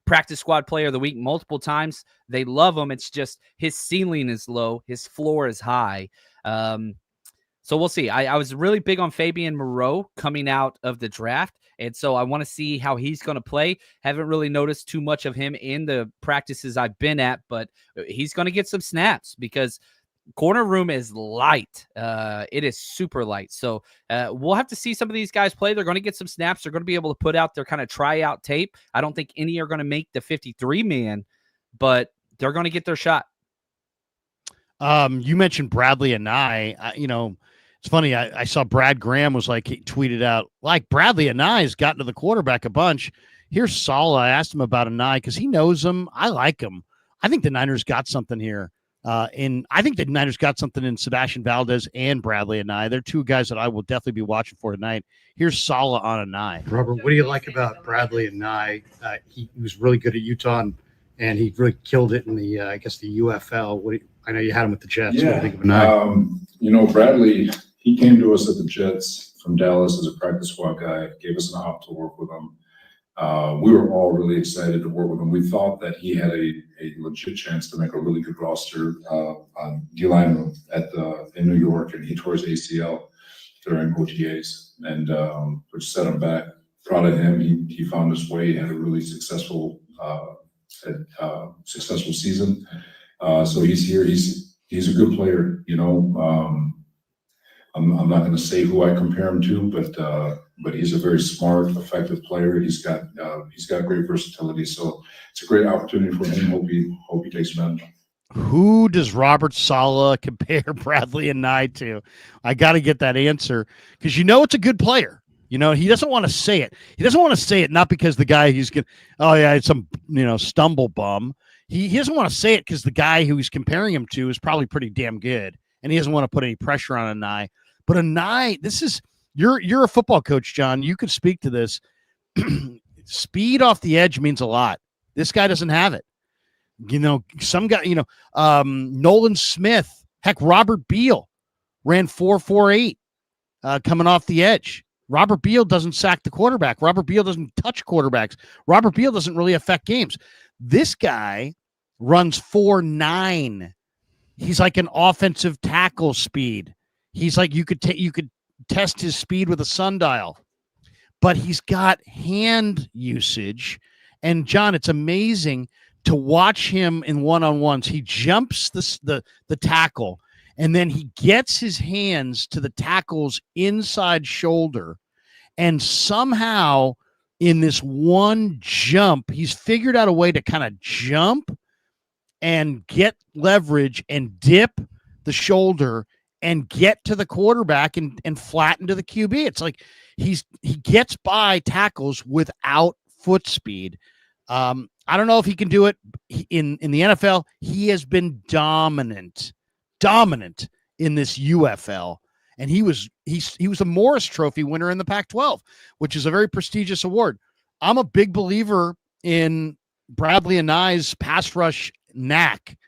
practice squad player of the week multiple times. They love him. It's just his ceiling is low. His floor is high. So we'll see. I was really big on Fabian Moreau coming out of the draft. And so I want to see how he's going to play. Haven't really noticed too much of him in the practices I've been at, but he's going to get some snaps because corner room is light. It is super light. So we'll have to see some of these guys play. They're going to get some snaps. They're going to be able to put out their kind of tryout tape. I don't think any are going to make the 53-man, but they're going to get their shot. You mentioned Bradley and it's funny. I saw Brad Graham was he tweeted out, Bradley and has gotten to the quarterback a bunch. Here's Saleh. I asked him about Anai because he knows him. I like him. I think the Niners got something here. I think the Niners got something in Sebastian Valdez and Bradley Anai. They're 2 guys that I will definitely be watching for tonight. Here's Saleh on Anai. Robert, what do you like about Bradley Anai? He was really good at Utah, and he really killed it in the the UFL. I know you had him with the Jets. Yeah. What do you think of Anai? Bradley, he came to us at the Jets from Dallas as a practice squad guy, gave us an op to work with him. We were all really excited to work with him. We thought that he had a legit chance to make a really good roster on D-line in New York, and he tore his ACL during OTAs, and which set him back. Proud of him. He found his way. He had a really successful season. So he's here. He's a good player. I'm not going to say who I compare him to, but he's a very smart, effective player. He's got great versatility. So it's a great opportunity for him. Hope he takes advantage. Who does Robert Saleh compare Bradley Anai to? I got to get that answer because it's a good player. He doesn't want to say it. He doesn't want to say it not because the guy it's some stumble bum. He doesn't want to say it because the guy who he's comparing him to is probably pretty damn good, and he doesn't want to put any pressure on Anai. But Anai, this is you're a football coach, John. You could speak to this. Speed off the edge means a lot. This guy doesn't have it. Some guy. Nolan Smith, heck, Robert Beal ran 4.48 coming off the edge. Robert Beal doesn't sack the quarterback. Robert Beal doesn't touch quarterbacks. Robert Beal doesn't really affect games. This guy runs 4.9. He's like an offensive tackle speed. He's like you could test his speed with a sundial, but he's got hand usage. And John, it's amazing to watch him in one-on-ones. He jumps the tackle, and then he gets his hands to the tackle's inside shoulder, and somehow in this one jump, he's figured out a way to kind of jump and get leverage and dip the shoulder and get to the quarterback and flatten to the QB. It's like he gets by tackles without foot speed. I don't know if he can do it in the NFL. He has been dominant in this UFL. And he was a Morris Trophy winner in the Pac-12, which is a very prestigious award. I'm a big believer in Bradley Anai's pass rush knack.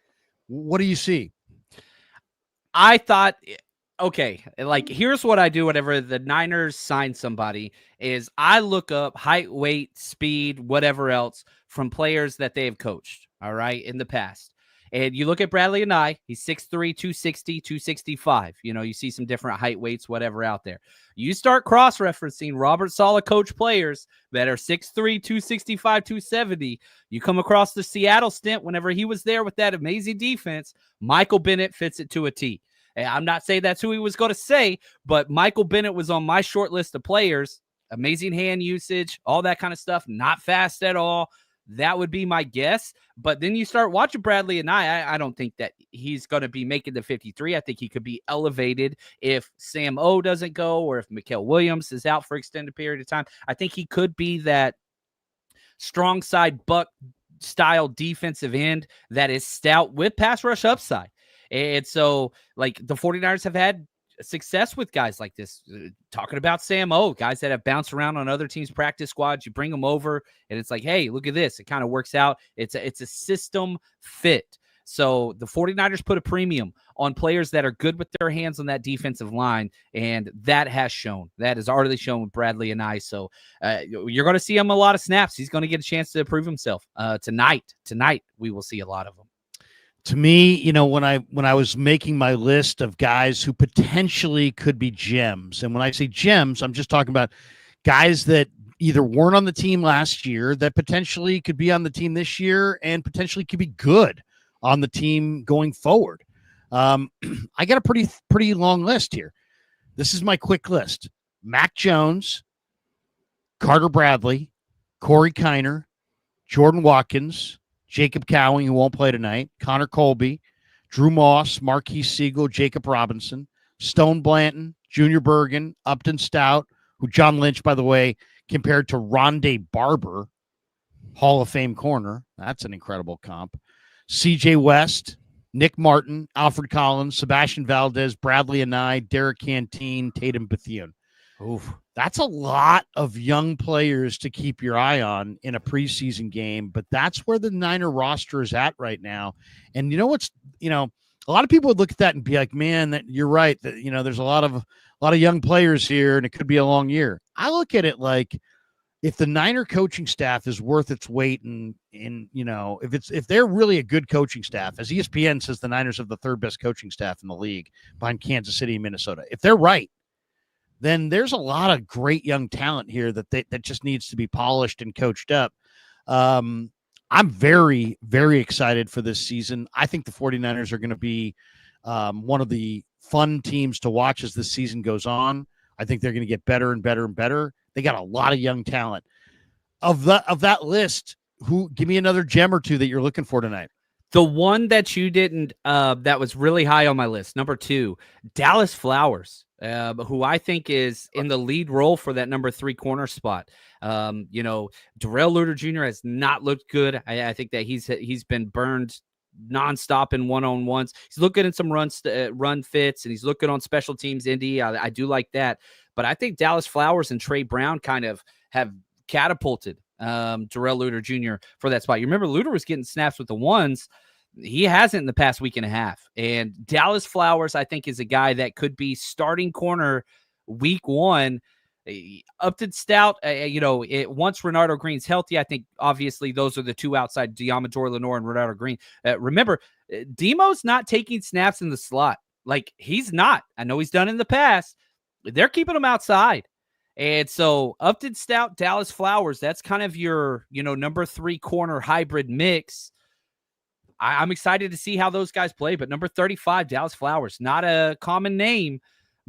What do you see? I thought, okay, here's what I do whenever the Niners sign somebody is I look up height, weight, speed, whatever else from players that they have coached, all right, in the past. And you look at Bradley and he's 6'3", 260, 265. You see some different height, weights, whatever out there. You start cross-referencing Robert Saleh coach players that are 6'3", 265, 270. You come across the Seattle stint whenever he was there with that amazing defense. Michael Bennett fits it to a T. And I'm not saying that's who he was going to say, but Michael Bennett was on my short list of players. Amazing hand usage, all that kind of stuff. Not fast at all. That would be my guess. But then you start watching Bradley and I don't think that he's going to be making the 53. I think he could be elevated if Sam O doesn't go or if Mikael Williams is out for extended period of time. I think he could be that strong side buck style defensive end that is stout with pass rush upside. And so, like, the 49ers have had success with guys like this. Talking about Sam O, guys that have bounced around on other teams' practice squads. You bring them over, and it's like, hey, look at this. It kind of works out. It's a system fit. So the 49ers put a premium on players that are good with their hands on that defensive line, and that has shown. That has already shown with Bradley and So you're going to see him a lot of snaps. He's going to get a chance to prove himself tonight. Tonight, we will see a lot of them. To me, when I was making my list of guys who potentially could be gems, and when I say gems, I'm just talking about guys that either weren't on the team last year that potentially could be on the team this year and potentially could be good on the team going forward. I got a pretty long list here. This is my quick list: Mac Jones, Carter Bradley, Corey Kiner, Jordan Watkins, Jacob Cowing, who won't play tonight, Connor Colby, Drew Moss, Marquise Siegel, Jacob Robinson, Stone Blanton, Junior Bergen, Upton Stout, who John Lynch, by the way, compared to Rondé Barber, Hall of Fame corner. That's an incredible comp. CJ West, Nick Martin, Alfred Collins, Sebastian Valdez, Bradley Anai, Derek Canteen, Tatum Bethune. Oof. That's a lot of young players to keep your eye on in a preseason game, but that's where the Niner roster is at right now. And a lot of people would look at that and be like, man, that you're right. That, there's a lot of young players here and it could be a long year. I look at it like if the Niner coaching staff is worth its weight if they're really a good coaching staff, as ESPN says, the Niners have the third best coaching staff in the league behind Kansas City and Minnesota. If they're right, then there's a lot of great young talent here that just needs to be polished and coached up. I'm very, very excited for this season. I think the 49ers are going to be one of the fun teams to watch as this season goes on. I think they're going to get better and better and better. They got a lot of young talent. Of that list, give me another gem or two that you're looking for tonight. The one that you didn't, that was really high on my list, number 2, Dallas Flowers. Who I think is in the lead role for that number 3 corner spot. Darrell Luter Jr. has not looked good. I think that he's been burned nonstop in one-on-ones. He's looking at some run fits, and he's looking on special teams. Indy, I do like that. But I think Dallas Flowers and Trey Brown kind of have catapulted Darrell Luter Jr. for that spot. You remember Luter was getting snaps with the ones. He hasn't in the past week and a half. And Dallas Flowers, I think, is a guy that could be starting corner week 1. Upton Stout, once Renardo Green's healthy, I think obviously those are the two outside, Diamador Lenore and Renardo Green. Remember, Demo's not taking snaps in the slot. Like, he's not. I know he's done in the past. They're keeping him outside. And so Upton Stout, Dallas Flowers, that's kind of your, number 3 corner hybrid mix. I'm excited to see how those guys play, but number 35, Dallas Flowers, not a common name,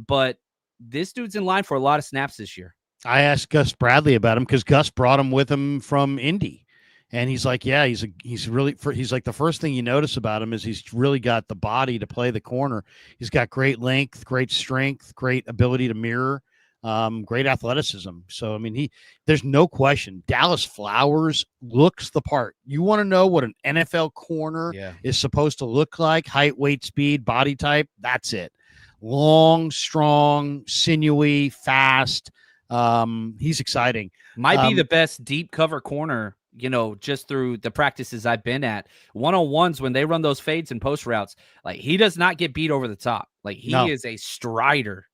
but this dude's in line for a lot of snaps this year. I asked Gus Bradley about him because Gus brought him with him from Indy. And he's like, yeah, he's like, the first thing you notice about him is he's really got the body to play the corner. He's got great length, great strength, great ability to mirror. Great athleticism. So, I mean, there's no question. Dallas Flowers looks the part. You want to know what an NFL corner is supposed to look like? Height, weight, speed, body type. That's it. Long, strong, sinewy, fast. He's exciting. Might be the best deep cover corner, just through the practices I've been at. One-on-ones, when they run those fades and post routes, like, he does not get beat over the top. Like, he is a strider.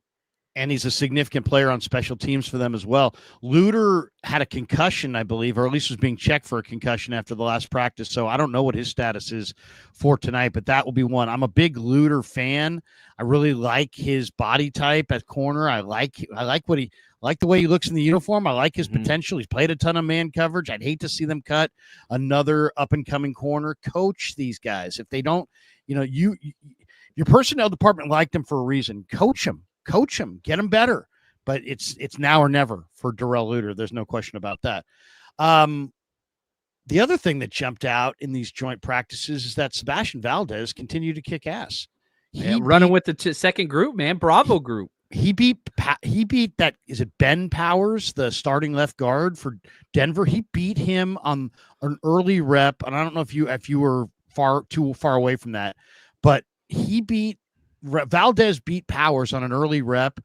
and he's a significant player on special teams for them as well. Luter had a concussion, I believe, or at least was being checked for a concussion after the last practice. So I don't know what his status is for tonight, but that will be one. I'm a big Luter fan. I really like his body type at corner. I like the way he looks in the uniform. I like his potential. He's played a ton of man coverage. I'd hate to see them cut another up and coming corner. Coach these guys. If they don't, your personnel department liked him for a reason. Coach him, get him better. But it's now or never for Darrell Luter. There's no question about that. The other thing that jumped out in these joint practices is that Sebastian Valdez continued to kick ass. Running with the second group, man. Bravo group. He beat that. Is it Ben Powers, the starting left guard for Denver? He beat him on an early rep, and I don't know if you were too far away from that, but Valdez beat Powers on an early rep,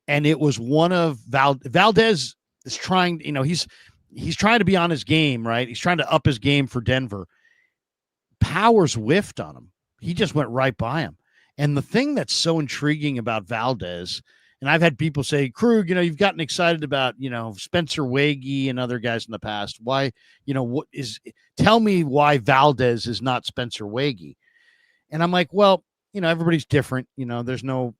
and it was one of Valdez is trying. He's trying to be on his game, right? He's trying to up his game for Denver. Powers whiffed on him. He just went right by him. And the thing that's so intriguing about Valdez, and I've had people say, Krug, you've gotten excited about, Spencer Wagee and other guys in the past. Why, tell me why Valdez is not Spencer Wagee. And I'm like, well, everybody's different. There's no,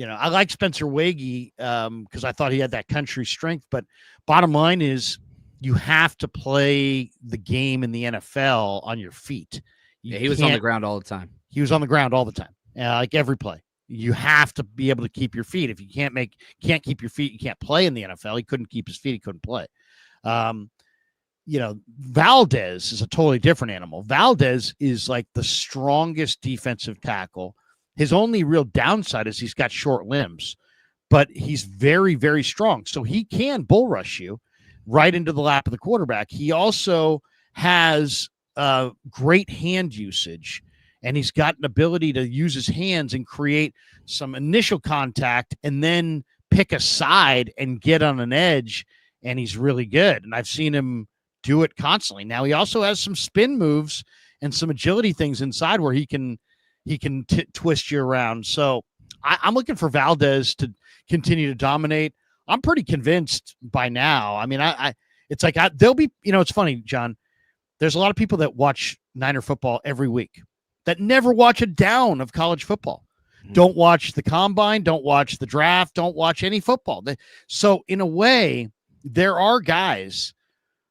I like Spencer Wagee because I thought he had that country strength. But bottom line is you have to play the game in the NFL on your feet. He was on the ground all the time. He was on the ground all the time. Like every play, you have to be able to keep your feet. If you can't keep your feet, you can't play in the NFL. He couldn't keep his feet. He couldn't play. Valdez is a totally different animal. Valdez is like the strongest defensive tackle. His only real downside is he's got short limbs, but he's very, very strong. So he can bull rush you right into the lap of the quarterback. He also has great hand usage. And he's got an ability to use his hands and create some initial contact and then pick a side and get on an edge. And he's really good. And I've seen him do it constantly. Now, he also has some spin moves and some agility things inside where he can twist you around. So I'm looking for Valdez to continue to dominate. I'm pretty convinced by now. I mean, they'll be, it's funny, John. There's a lot of people that watch Niner football every week that never watch a down of college football. Don't watch the combine, don't watch the draft, don't watch any football. So in a way, there are guys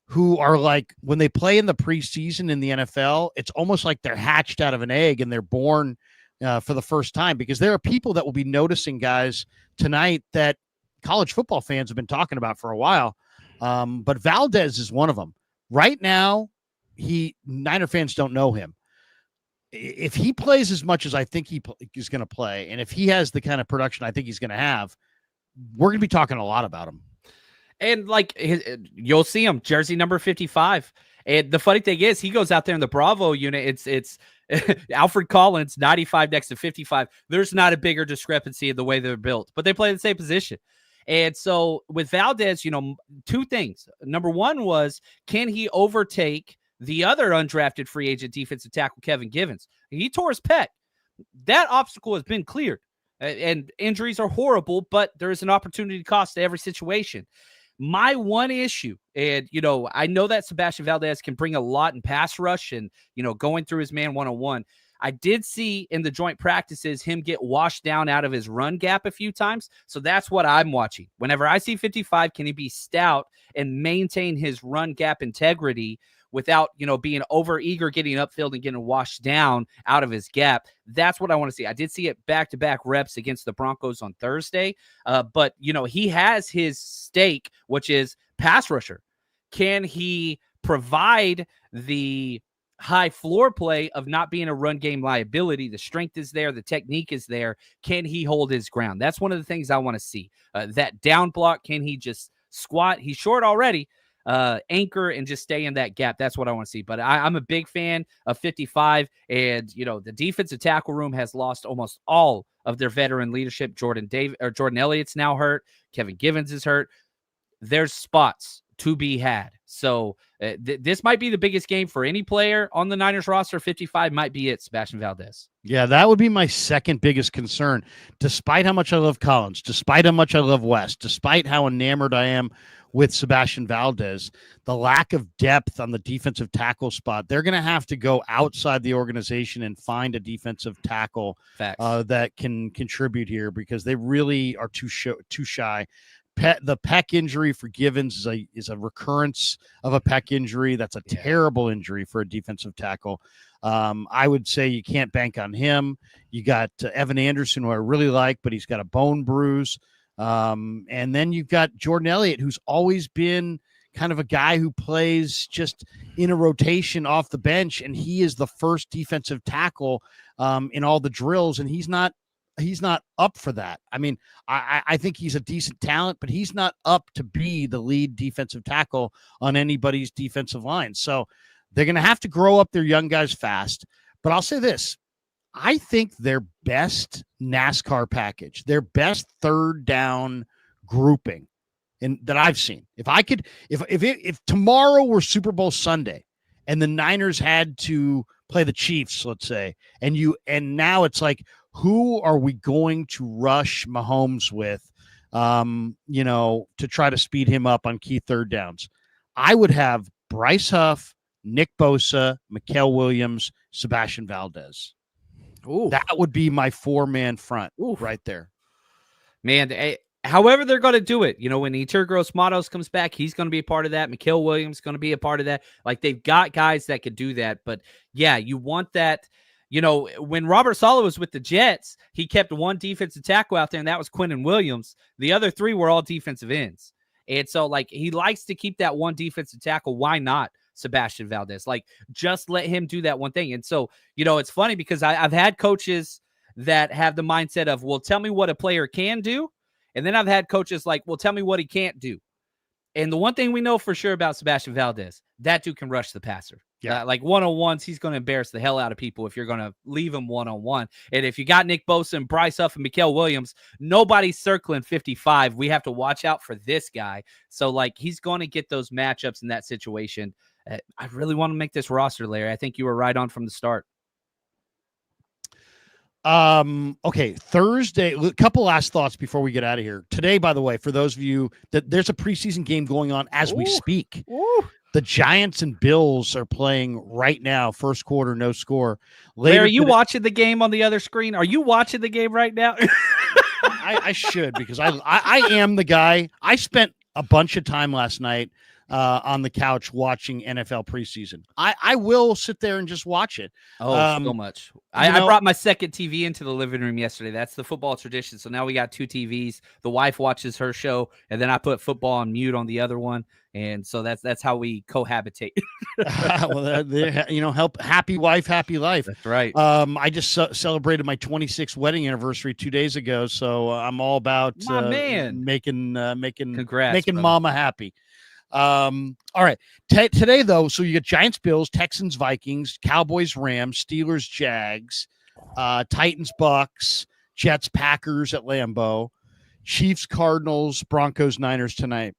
who are like, when they play in the preseason in the NFL, it's almost like they're hatched out of an egg and they're born for the first time, because there are people that will be noticing guys tonight that college football fans have been talking about for a while. But Valdez is one of them. Right now, Niner fans don't know him. If he plays as much as I think he's going to play, and if he has the kind of production I think he's going to have, we're going to be talking a lot about him. And you'll see him, jersey number 55. And the funny thing is, he goes out there in the Bravo unit. It's Alfred Collins, 95 next to 55. There's not a bigger discrepancy in the way they're built, but they play the same position. And so with Valdez, two things. Number one was, can he overtake the other undrafted free agent defensive tackle, Kevin Givens? He tore his pec. That obstacle has been cleared. And injuries are horrible, but there is an opportunity cost to every situation. My one issue, and, I know that Sebastian Valdez can bring a lot in pass rush and, going through his man one-on-one. I did see in the joint practices him get washed down out of his run gap a few times. So that's what I'm watching. Whenever I see 55, can he be stout and maintain his run gap integrity without, being over eager, getting upfield and getting washed down out of his gap? That's what I want to see. I did see it back-to-back reps against the Broncos on Thursday. But, he has his stake, which is pass rusher. Can he provide the high floor play of not being a run game liability? The strength is there. The technique is there. Can he hold his ground? That's one of the things I want to see. That down block, can he just squat? He's short already. Anchor and just stay in that gap. That's what I want to see. But I'm a big fan of 55, and the defensive tackle room has lost almost all of their veteran leadership. Jordan Elliott's now hurt. Kevin Givens is hurt. There's spots to be had. So this might be the biggest game for any player on the Niners roster. 55 might be it, Sebastian Valdez. Yeah, that would be my second biggest concern. Despite how much I love Collins, despite how much I love West, despite how enamored I am with Sebastian Valdez, the lack of depth on the defensive tackle spot, they're going to have to go outside the organization and find a defensive tackle that can contribute here, because they really are too shy. The pec injury for Givens is a recurrence of a pec injury. That's a terrible injury for a defensive tackle. I would say you can't bank on him. You got Evan Anderson, who I really like, but he's got a bone bruise. And then you've got Jordan Elliott, who's always been kind of a guy who plays just in a rotation off the bench, and he is the first defensive tackle in all the drills, and he's not up for that. I mean, I think he's a decent talent, but he's not up to be the lead defensive tackle on anybody's defensive line. So they're going to have to grow up their young guys fast. But I'll say this. I think their best NASCAR package, their best third down grouping that I've seen. If tomorrow were Super Bowl Sunday and the Niners had to play the Chiefs, let's say, and now it's like, who are we going to rush Mahomes with, to try to speed him up on key third downs? I would have Bryce Huff, Nick Bosa, Mikael Williams, Sebastian Valdez. Ooh. That would be my four-man front right there. Man, however they're going to do it, when Eter Gross-Matos comes back, he's going to be a part of that. Mikael Williams going to be a part of that. Like, they've got guys that could do that. But, yeah, you want that. When Robert Saleh was with the Jets, he kept one defensive tackle out there, and that was Quinnen Williams. The other three were all defensive ends. And so, he likes to keep that one defensive tackle. Why not Sebastian Valdez? Just let him do that one thing. And so, it's funny because I've had coaches that have the mindset of, well, tell me what a player can do. And then I've had coaches like, well, tell me what he can't do. And the one thing we know for sure about Sebastian Valdez, that dude can rush the passer. Yeah. One-on-ones, he's going to embarrass the hell out of people if you're going to leave him one-on-one. And if you got Nick Bosa and Bryce Huff and Mikael Williams, nobody's circling 55. We have to watch out for this guy. So, he's going to get those matchups in that situation. I really want to make this roster, Larry. I think you were right on from the start. Okay, Thursday, a couple last thoughts before we get out of here. Today, by the way, for those of you that there's a preseason game going on as we speak. The Giants and Bills are playing right now. First quarter, no score. Larry, are you watching the game on the other screen? Are you watching the game right now? I should, because I am the guy. I spent a bunch of time last night on the couch watching NFL preseason. I will sit there and just watch it. So much. I brought my second TV into the living room yesterday. That's the football tradition. So now we got two TVs. The wife watches her show, and then I put football on mute on the other one. And so that's how we cohabitate. Well, help, happy wife, happy life. That's right. I just celebrated my 26th wedding anniversary 2 days ago, so I'm all about making Congrats, making brother. mama happy. All right. Today, though, so you get Giants, Bills, Texans, Vikings, Cowboys, Rams, Steelers, Jags, Titans, Bucks, Jets, Packers at Lambeau, Chiefs, Cardinals, Broncos, Niners tonight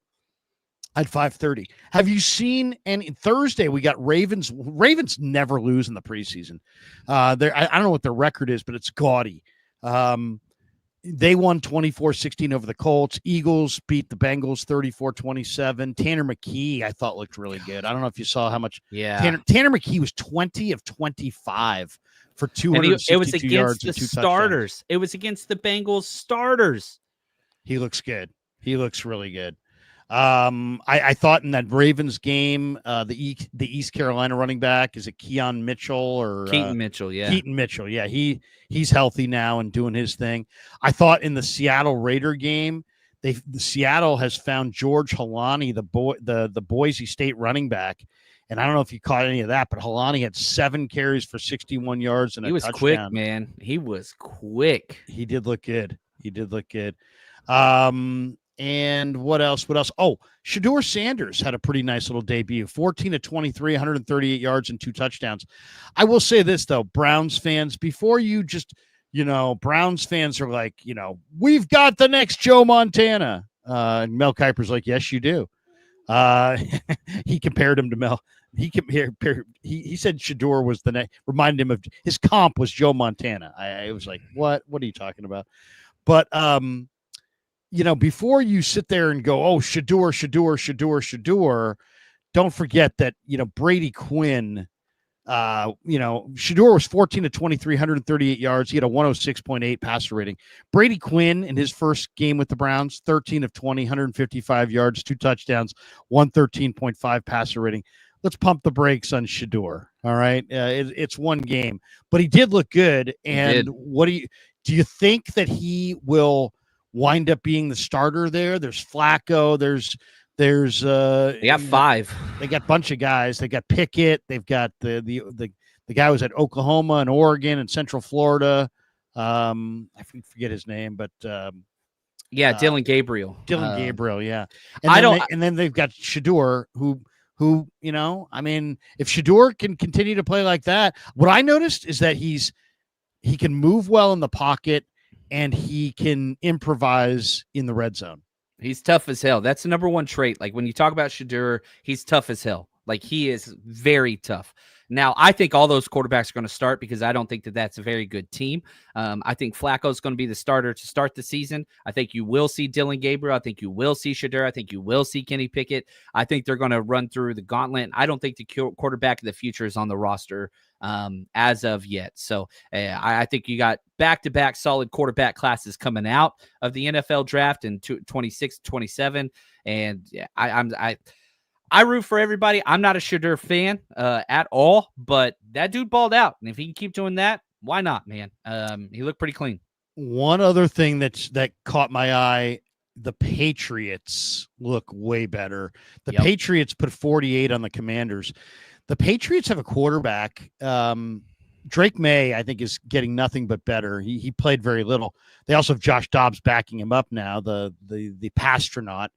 at 5:30. Have you seen any? Thursday we got Ravens. Ravens never lose in the preseason. I don't know what their record is, but it's gaudy. They won 24-16 over the Colts. Eagles beat the Bengals 34-27. Tanner McKee, I thought, looked really good. I don't know if you saw how much. Yeah. Tanner McKee was 20 of 25 for 262 yards and 2 starters. touchdowns. It was against the Bengals starters. He looks good. He looks really good. I thought in that Ravens game, the East Carolina running back, is it Keaton Mitchell or Keaton Mitchell? Yeah. Keaton Mitchell. Yeah. He's healthy now and doing his thing. I thought in the Seattle Raider game, the Seattle has found George Holani, the Boise State running back. And I don't know if you caught any of that, but Holani had 7 carries for 61 yards and a touchdown. He was quick, man. He was quick. He did look good. And what else? Oh, Shedeur Sanders had a pretty nice little debut. 14 of 23, 138 yards and 2 touchdowns. I will say this, though, Browns fans, before you just, Browns fans are like, we've got the next Joe Montana. And Mel Kiper's like, yes, you do. He compared him to Mel. He said Shador was the next, reminded him of his comp was Joe Montana. I was like, what are you talking about? But before you sit there and go, oh, Shador, don't forget that, Brady Quinn, Shador was 14 to 23, 138 yards. He had a 106.8 passer rating. Brady Quinn in his first game with the Browns, 13 of 20, 155 yards, 2 touchdowns, 113.5 passer rating. Let's pump the brakes on Shador. All right. It's one game, but he did look good. And what do you think that he will wind up being the starter there? There's Flacco. There's they got 5. They got a bunch of guys. They got Pickett. They've got the guy who was at Oklahoma and Oregon and Central Florida. I forget his name, but Dylan Gabriel. Gabriel, yeah. And then they've got Shador, who if Shador can continue to play like that, what I noticed is that he can move well in the pocket and he can improvise in the red zone. He's tough as hell. That's the number one trait. Like when you talk about Shador, he's tough as hell. Like he is very tough. Now, I think all those quarterbacks are going to start because I don't think that that's a very good team. I think Flacco is going to be the starter to start the season. I think you will see Dylan Gabriel. I think you will see Shador. I think you will see Kenny Pickett. I think they're going to run through the gauntlet. I don't think the quarterback of the future is on the roster as of yet. So I think you got back-to-back solid quarterback classes coming out of the NFL draft in 26, 27. And I root for everybody. I'm not a Shador fan at all, but that dude balled out. And if he can keep doing that, why not, man? He looked pretty clean. One other thing that caught my eye, the Patriots look way better. The Patriots put 48 on the Commanders. The Patriots have a quarterback. Drake May, I think, is getting nothing but better. He played very little. They also have Josh Dobbs backing him up now, the Pastronaut.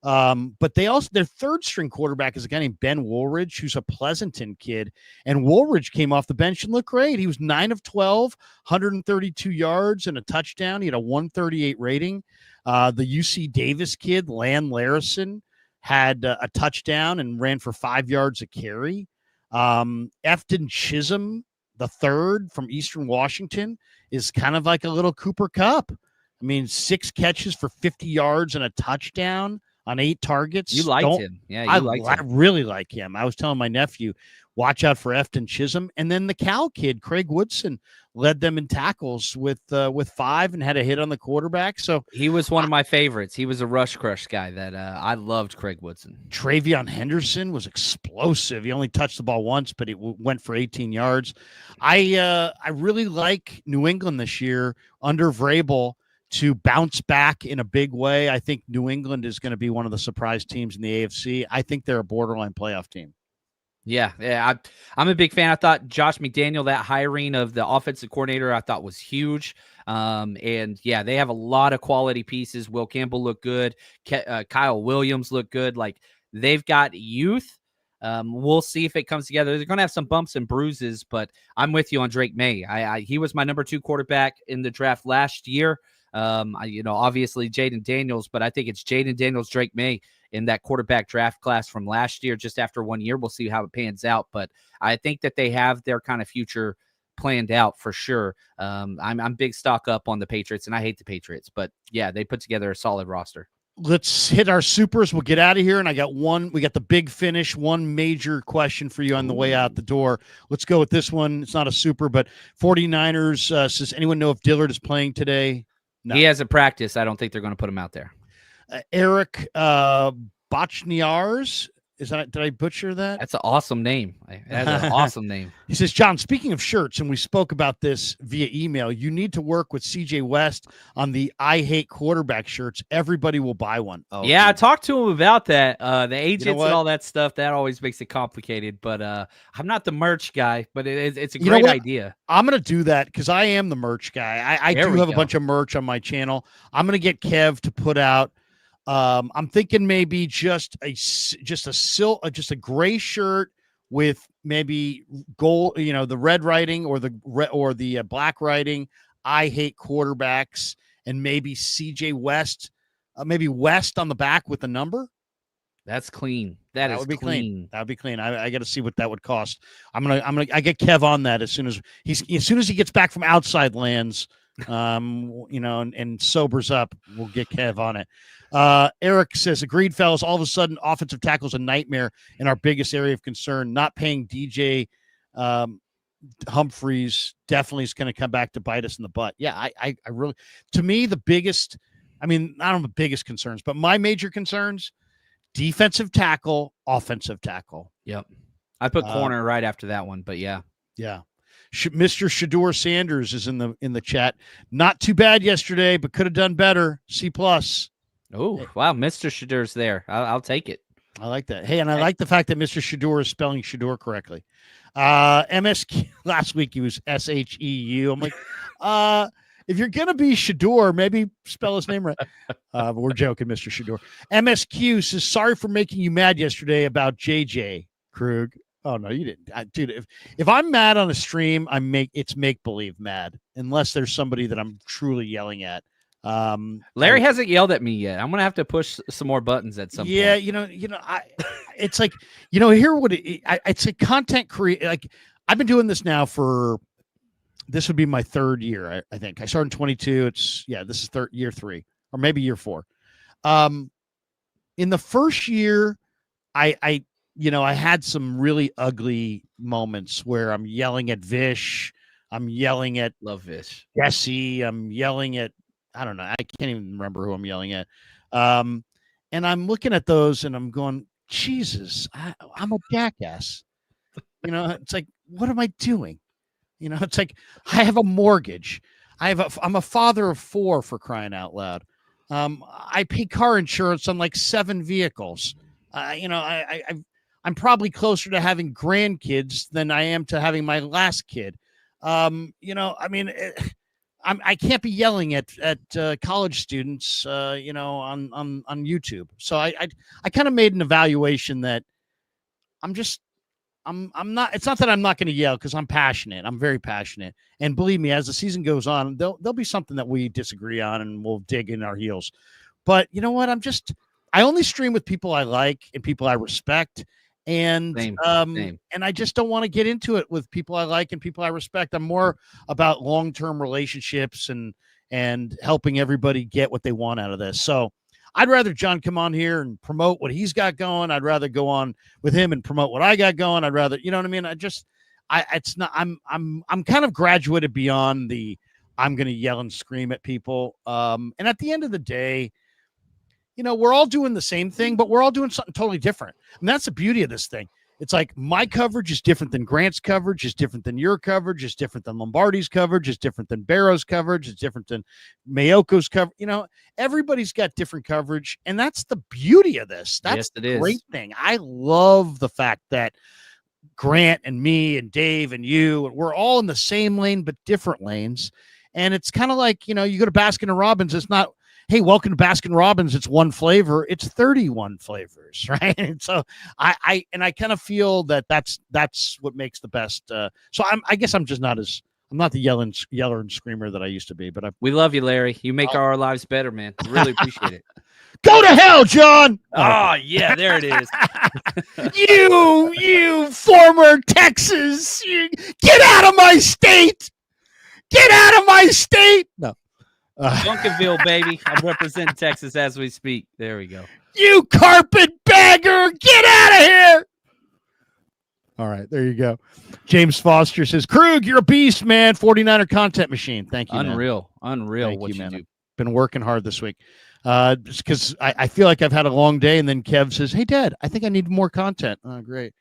But their third string quarterback is a guy named Ben Woolridge, who's a Pleasanton kid. And Woolridge came off the bench and looked great. He was 9 of 12, 132 yards and a touchdown. He had a 138 rating. The UC Davis kid, Lan Larison, had a touchdown and ran for 5 yards a carry. Efton Chisholm, the third from Eastern Washington, is kind of like a little Cooper Kupp. I mean, 6 catches for 50 yards and a touchdown on 8 targets. You liked him. Yeah, I really like him. I was telling my nephew, watch out for Efton Chisholm. And then the Cal kid, Craig Woodson, led them in tackles with 5 and had a hit on the quarterback. So he was one of my favorites. He was a rush crush guy that I loved. Craig Woodson. Travion Henderson was explosive. He only touched the ball once, but it went for 18 yards. I really like New England this year under Vrabel to bounce back in a big way. I think New England is going to be one of the surprise teams in the AFC. I think they're a borderline playoff team. Yeah. I'm a big fan. I thought Josh McDaniel, that hiring of the offensive coordinator, I thought was huge. And yeah, they have a lot of quality pieces. Will Campbell looked good. Kyle Williams looked good. Like they've got youth. We'll see if it comes together. They're going to have some bumps and bruises, but I'm with you on Drake May. He was my number 2 quarterback in the draft last year. Obviously Jaden Daniels, but I think it's Jaden Daniels, Drake May in that quarterback draft class from last year, just after 1 year. We'll see how it pans out, but I think that they have their kind of future planned out for sure. I'm big stock up on the Patriots, and I hate the Patriots, but yeah, they put together a solid roster. Let's hit our supers. We'll get out of here. And we got the big finish, one major question for you on the way out the door. Let's go with this one. It's not a super, but 49ers says, anyone know if Dillard is playing today? No. He hasn't practiced. I don't think they're going to put him out there. Eric Bochniars. Did I butcher that? That's an awesome name. That's an awesome name. He says, John, speaking of shirts, and we spoke about this via email, you need to work with CJ West on the I Hate Quarterback shirts. Everybody will buy one. Oh, yeah, dude. I talked to him about that. The agents and all that stuff, that always makes it complicated. But I'm not the merch guy, but it's a great idea. I'm going to do that because I am the merch guy. I do have a bunch of merch on my channel. I'm going to get Kev to put out I'm thinking maybe just a gray shirt with maybe gold, the red writing or the black writing. I hate quarterbacks, and maybe CJ West, maybe West on the back with the number. That's clean. That is would be clean. That would be clean. I got to see what that would cost. I get Kev on that as soon as he gets back from outside lands, and sobers up, we'll get Kev on it. Eric says, agreed, fellas. All of a sudden, offensive tackle is a nightmare in our biggest area of concern. Not paying DJ Humphreys definitely is going to come back to bite us in the butt. Yeah, I really, to me, the biggest, I don't know the biggest concerns, but my major concerns, defensive tackle, offensive tackle. Yep. I put corner right after that one, but yeah. Yeah. Mr. Shador Sanders is in the chat. Not too bad yesterday, but could have done better. C+. Oh, wow. Mr. Shador's there. I'll take it. I like that. Hey, and I like the fact that Mr. Shador is spelling Shador correctly. MSQ, last week he was SHEU. I'm like, if you're going to be Shador, maybe spell his name right. But we're joking, Mr. Shador. MSQ says, sorry for making you mad yesterday about JJ Krug. Oh, no, you didn't. Dude, if I'm mad on a stream, it's make-believe mad, unless there's somebody that I'm truly yelling at. Larry hasn't yelled at me yet. I'm going to have to push some more buttons at some point. Yeah, it's like, here what it's a content like I've been doing this now this would be my third year. I think I started in 22. This is year 3 or maybe year 4. In the first year, I had some really ugly moments where I'm yelling at Vish. I'm yelling at Love Vish. Jesse. I'm yelling at, I don't know. I can't even remember who I'm yelling at. And I'm looking at those and I'm going, Jesus, I'm a jackass. It's like, what am I doing? It's like, I have a mortgage. I'm a father of 4, for crying out loud. I pay car insurance on like 7 vehicles. I'm probably closer to having grandkids than I am to having my last kid. I can't be yelling at college students, on YouTube. So I kind of made an evaluation that I'm not. It's not that I'm not going to yell, because I'm passionate. I'm very passionate, and believe me, as the season goes on, there'll be something that we disagree on, and we'll dig in our heels. But you know what? I only stream with people I like and people I respect. And Same. And I just don't want to get into it with people I like and people I respect. I'm more about long-term relationships and helping everybody get what they want out of this. So I'd rather John come on here and promote what he's got going. I'd rather go on with him and promote what I got going. I'd rather, you know what I mean? I'm kind of graduated beyond I'm going to yell and scream at people. And at the end of the day, we're all doing the same thing, but we're all doing something totally different. And that's the beauty of this thing. It's like my coverage is different than Grant's coverage, is different than your coverage, is different than Lombardi's coverage, is different than Barrow's coverage, is different than Mayoko's coverage. Everybody's got different coverage. And that's the beauty of this. That's the great thing. I love the fact that Grant and me and Dave and you, we're all in the same lane, but different lanes. And it's kind of like, you go to Baskin & Robbins. It's not, hey, welcome to Baskin Robbins. It's one flavor. It's 31 flavors, right? And so I kind of feel that's what makes the best. So I guess I'm not the yeller and screamer that I used to be. But we love you, Larry. You make our lives better, man. Really appreciate it. Go to hell, John. Oh yeah, there it is. you former Texas, get out of my state. Get out of my state. No. Duncanville, baby. I'm representing Texas as we speak. There we go. You carpetbagger, get out of here. All right, there you go. James Foster says, Krug, you're a beast, man. 49er content machine. Thank you, Unreal. man. Unreal. Thank you do. Been working hard this week. Just because I feel like I've had a long day, and then Kev says, hey, Dad, I think I need more content. Oh, great.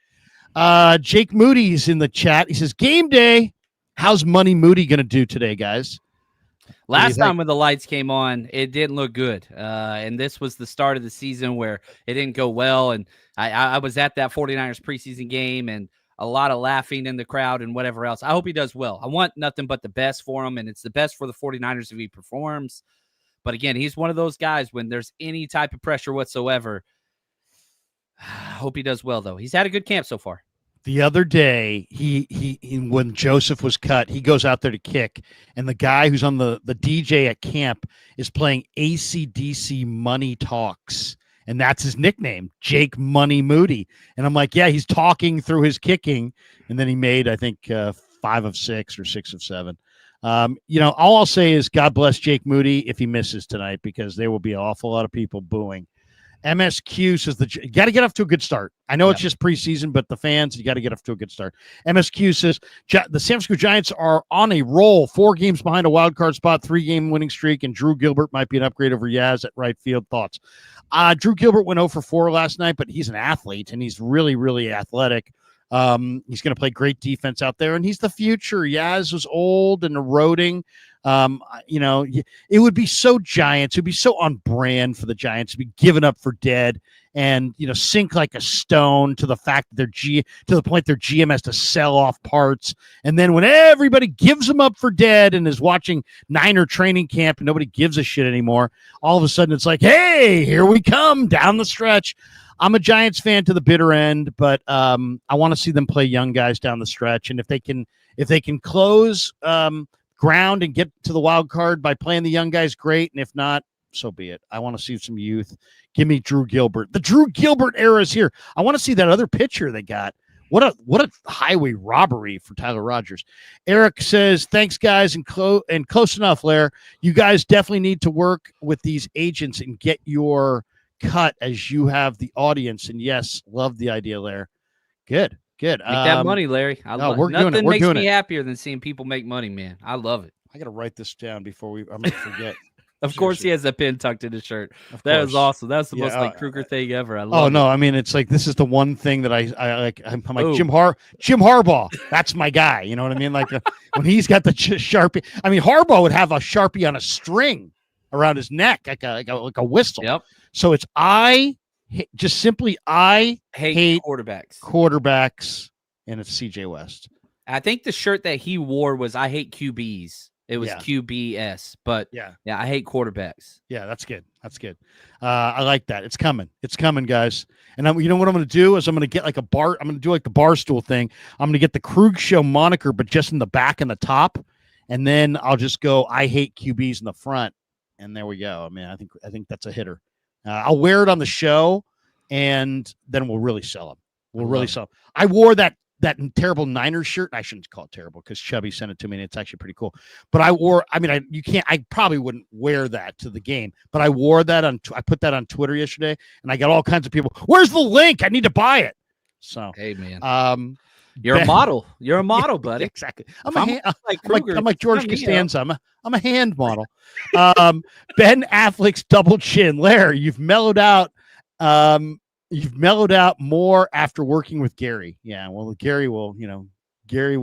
Jake Moody's in the chat. He says, game day. How's Money Moody going to do today, guys? Last time when the lights came on, it didn't look good. And this was the start of the season where it didn't go well. And I was at that 49ers preseason game and a lot of laughing in the crowd and whatever else. I hope he does well. I want nothing but the best for him. And it's the best for the 49ers if he performs. But again, he's one of those guys when there's any type of pressure whatsoever. I hope he does well, though. He's had a good camp so far. The other day, he when Joseph was cut, he goes out there to kick, and the guy who's on the DJ at camp is playing AC/DC Money Talks, And that's his nickname, Jake Money Moody. And I'm like, yeah, he's talking through his kicking. And then he made, I think, 5 of 6 or 6 of 7. All I'll say is God bless Jake Moody if he misses tonight, because there will be an awful lot of people booing. MSQ says you got to get off to a good start. I know it's just preseason, but the fans, you got to get off to a good start. MSQ says the San Francisco Giants are on a roll, 4 games behind a wild card spot, 3-game winning streak, and Drew Gilbert might be an upgrade over Yaz at right field. Thoughts? Drew Gilbert went 0 for 4 last night, but he's an athlete, and he's really, really athletic. He's going to play great defense out there, and he's the future. Yaz was old and eroding. It would be so Giants. It would be so on brand for the Giants to be given up for dead and, sink like a stone to the fact that to the point their GM has to sell off parts. And then when everybody gives them up for dead and is watching Niner training camp and nobody gives a shit anymore, all of a sudden it's like, hey, here we come down the stretch. I'm a Giants fan to the bitter end, but I want to see them play young guys down the stretch. And if they can close ground and get to the wild card by playing the young guys, great. And if not, so be it. I want to see some youth. Give me Drew Gilbert. The Drew Gilbert era is here. I want to see that other pitcher they got. What a highway robbery for Tyler Rogers. Eric says, thanks, guys, and close enough, Lair. You guys definitely need to work with these agents and get your cut as you have the audience. And yes, love the idea, Lair. Good. Make that money, Larry. Nothing makes me happier than seeing people make money, man. I love it. I got to write this down before I'm going to forget. Of course, he has a pin tucked in his shirt. That is awesome. That's the most Kruger thing ever. I love it. I mean, it's like this is the one thing that I like. I'm like Jim Harbaugh. That's my guy. You know what I mean? Like when he's got the Sharpie. I mean, Harbaugh would have a Sharpie on a string around his neck, like a whistle. Yep. So it's I hate quarterbacks, and it's CJ West. I think the shirt that he wore was I hate QBs. It was QBS, but I hate quarterbacks. Yeah, that's good. I like that. It's coming, guys. And you know what I'm going to do is I'm going to get like I'm going to do like the Barstool thing. I'm going to get the Krug Show moniker, but just in the back and the top, and then I'll just go I hate QBs in the front, and there we go. I mean, I think that's a hitter. I'll wear it on the show, and then we'll really sell them. I wore that terrible Niners shirt. I shouldn't call it terrible because Chubby sent it to me, and it's actually pretty cool. But I probably wouldn't wear that to the game, but I wore that I put that on Twitter yesterday, and I got all kinds of people. Where's the link? I need to buy it. So, hey, man. You're a model. You're a model, buddy. Exactly. I'm like George Costanza. I'm a hand model. Ben Affleck's double chin. Larry, you've mellowed out. You've mellowed out more after working with Gary. Yeah, well, Gary will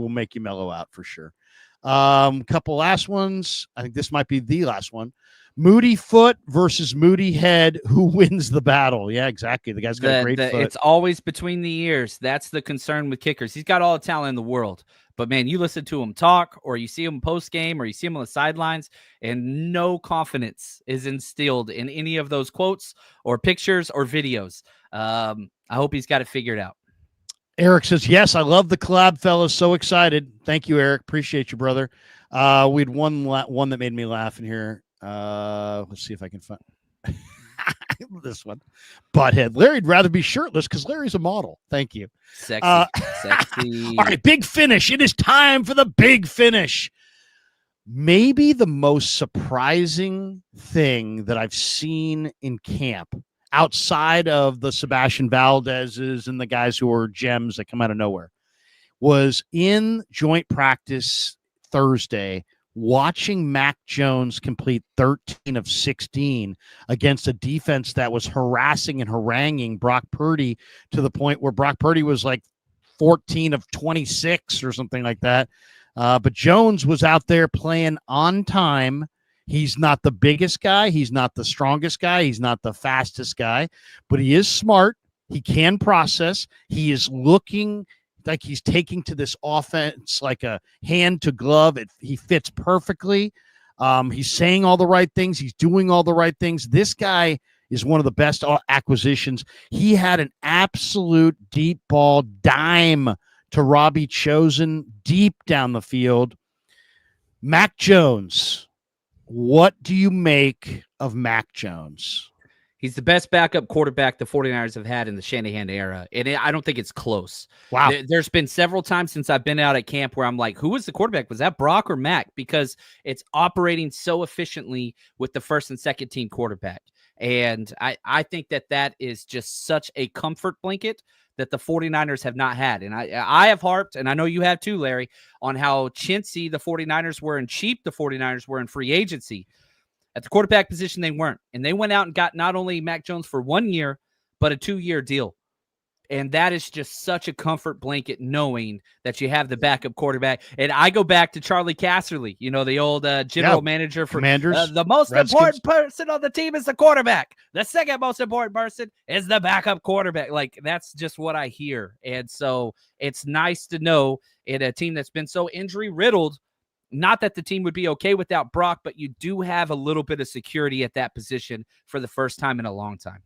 make you mellow out for sure. Couple last ones. I think this might be the last one. Moody foot versus Moody head. Who wins the battle? Yeah, exactly. The guy's got a great foot. It's always between the ears. That's the concern with kickers. He's got all the talent in the world. But, man, you listen to him talk, or you see him post-game, or you see him on the sidelines, and no confidence is instilled in any of those quotes or pictures or videos. I hope he's got it figured out. Eric says, yes, I love the collab, fellas. So excited. Thank you, Eric. Appreciate you, brother. We had one that made me laugh in here. Let's see if I can find this one. Butthead. Larry'd rather be shirtless because Larry's a model. Thank you. Sexy. All right, big finish. It is time for the big finish. Maybe the most surprising thing that I've seen in camp, outside of the Sebastian Valdez's and the guys who are gems that come out of nowhere, was in joint practice Thursday, watching Mac Jones complete 13 of 16 against a defense that was harassing and haranguing Brock Purdy to the point where Brock Purdy was like 14 of 26 or something like that. But Jones was out there playing on time. He's not the biggest guy. He's not the strongest guy. He's not the fastest guy, but he is smart. He can process. He is looking like he's taking to this offense like a hand to glove. He fits perfectly. He's saying all the right things. He's doing all the right things. This guy is one of the best acquisitions. He had an absolute deep ball dime to Robbie Chosen deep down the field. Mac Jones, what do you make of Mac Jones? He's the best backup quarterback the 49ers have had in the Shanahan era, and I don't think it's close. Wow. There's been several times since I've been out at camp where I'm like, who was the quarterback? Was that Brock or Mac? Because it's operating so efficiently with the first and second team quarterback. And I think that is just such a comfort blanket that the 49ers have not had. And I have harped, and I know you have too, Larry, on how chintzy the 49ers were and cheap the 49ers were in free agency. At the quarterback position, they weren't. And they went out and got not only Mac Jones for 1 year, but a 2-year deal. And that is just such a comfort blanket knowing that you have the backup quarterback. And I go back to Charlie Casserly, the old general manager for Commanders. The most Redskins. important person on the team is the quarterback. The second most important person is the backup quarterback. Like, that's just what I hear. And so it's nice to know in a team that's been so injury riddled, not that the team would be okay without Brock, but you do have a little bit of security at that position for the first time in a long time.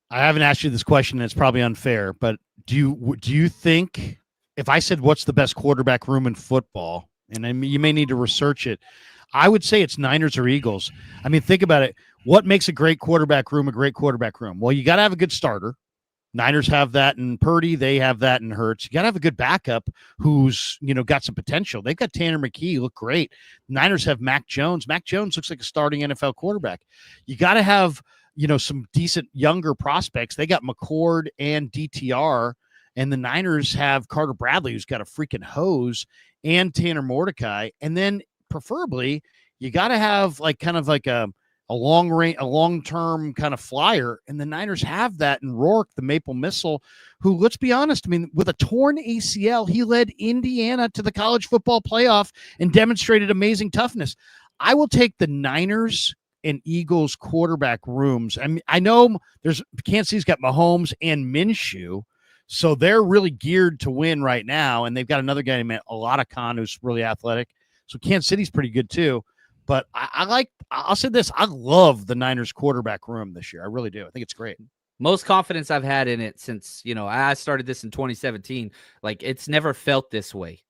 I haven't asked you this question, and it's probably unfair, but do you think, if I said what's the best quarterback room in football, and you may need to research it, I would say it's Niners or Eagles. I mean, think about it. What makes a great quarterback room a great quarterback room? Well, you got to have a good starter. Niners have that in Purdy. They have that in Hurts. You got to have a good backup who's, got some potential. They've got Tanner McKee, look great. Niners have Mac Jones. Mac Jones looks like a starting NFL quarterback. You got to have, some decent younger prospects. They got McCord and DTR, and the Niners have Carter Bradley, who's got a freaking hose, and Tanner Mordecai. And then preferably you got to have kind of like a long-term kind of flyer, and the Niners have that in Rourke, the Maple Missile, who, let's be honest, I mean, with a torn ACL, he led Indiana to the college football playoff and demonstrated amazing toughness. I will take the Niners and Eagles quarterback rooms. I mean, I know Kansas City's got Mahomes and Minshew, so they're really geared to win right now, and they've got another guy named Khan who's really athletic. So Kansas City's pretty good too. But I'll say this, I love the Niners quarterback room this year. I really do. I think it's great. Most confidence I've had in it since, I started this in 2017. Like, it's never felt this way,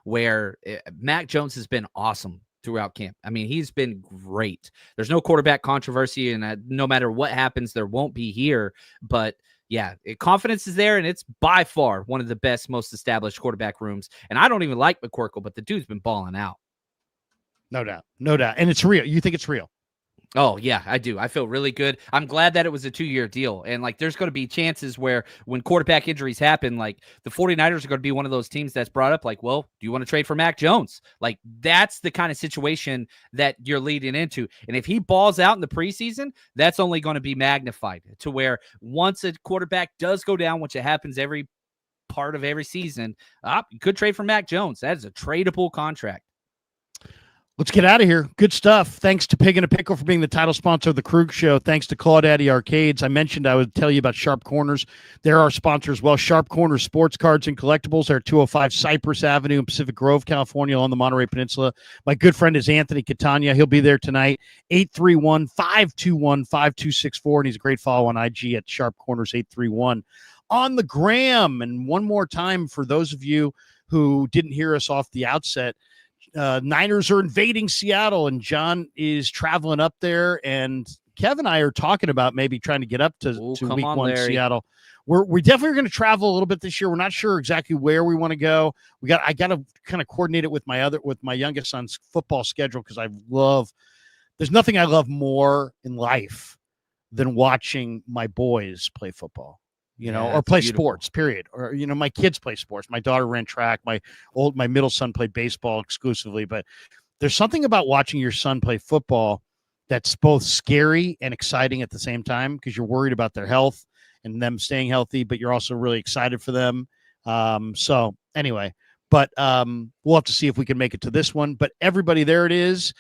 where Mac Jones has been awesome throughout camp. I mean, he's been great. There's no quarterback controversy, and no matter what happens, there won't be here. But yeah, confidence is there, and it's by far one of the best, most established quarterback rooms. And I don't even like McCorkle, but the dude's been balling out. No doubt. And it's real. You think it's real? Oh, yeah, I do. I feel really good. I'm glad that it was a 2-year deal. And, there's going to be chances where when quarterback injuries happen, the 49ers are going to be one of those teams that's brought up, well, do you want to trade for Mac Jones? That's the kind of situation that you're leading into. And if he balls out in the preseason, that's only going to be magnified to where once a quarterback does go down, which it happens every part of every season, you could trade for Mac Jones. That is a tradable contract. Let's get out of here. Good stuff. Thanks to Pig and a Pickle for being the title sponsor of the Krug Show. Thanks to Claudaddy Arcades. I mentioned I would tell you about Sharp Corners. They're our sponsor as well. Sharp Corners Sports Cards and Collectibles. They're at 205 Cypress Avenue in Pacific Grove, California, on the Monterey Peninsula. My good friend is Anthony Catania. He'll be there tonight. 831-521-5264. And he's a great follow on IG at Sharp Corners 831. On the gram. And one more time for those of you who didn't hear us off the outset, Niners are invading Seattle, and John is traveling up there, and Kev and I are talking about maybe trying to get up to week one Larry. Seattle. We definitely going to travel a little bit this year. We're not sure exactly where we want to go. I got to kind of coordinate it with my youngest son's football schedule, because there's nothing I love more in life than watching my boys play football. Or play sports, period. Or, my kids play sports. My daughter ran track. My middle son played baseball exclusively. But there's something about watching your son play football that's both scary and exciting at the same time, because you're worried about their health and them staying healthy, but you're also really excited for them. So anyway, but we'll have to see if we can make it to this one. But everybody, there it is.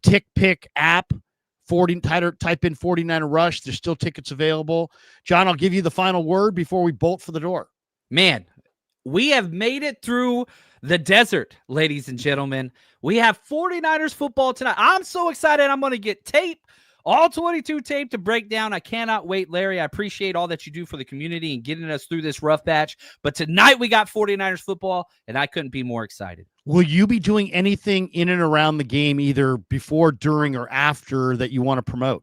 Tick Pick app. Type in 49er Rush. There's still tickets available. John, I'll give you the final word before we bolt for the door. Man, we have made it through the desert, ladies and gentlemen. We have 49ers football tonight. I'm so excited. I'm going to get tape, all 22 tape to break down. I cannot wait, Larry. I appreciate all that you do for the community and getting us through this rough patch. But tonight we got 49ers football, and I couldn't be more excited. Will you be doing anything in and around the game, either before, during, or after, that you want to promote?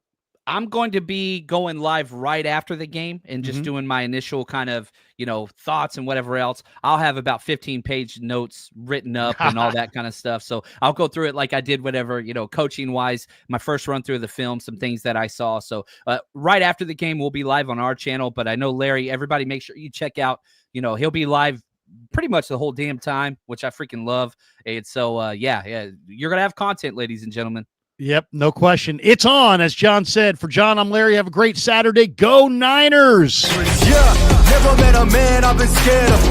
I'm going to be going live right after the game and just doing my initial kind of, thoughts and whatever else. I'll have about 15-page notes written up and all that kind of stuff. So I'll go through it like I did whatever, coaching wise, my first run through the film, some things that I saw. So right after the game, we'll be live on our channel. But I know, Larry, everybody make sure you check out, he'll be live pretty much the whole damn time, which I freaking love. And so, yeah, you're going to have content, ladies and gentlemen. Yep, no question. It's on, as John said. For John, I'm Larry. Have a great Saturday. Go Niners! Yeah, never met a man I've been scared of.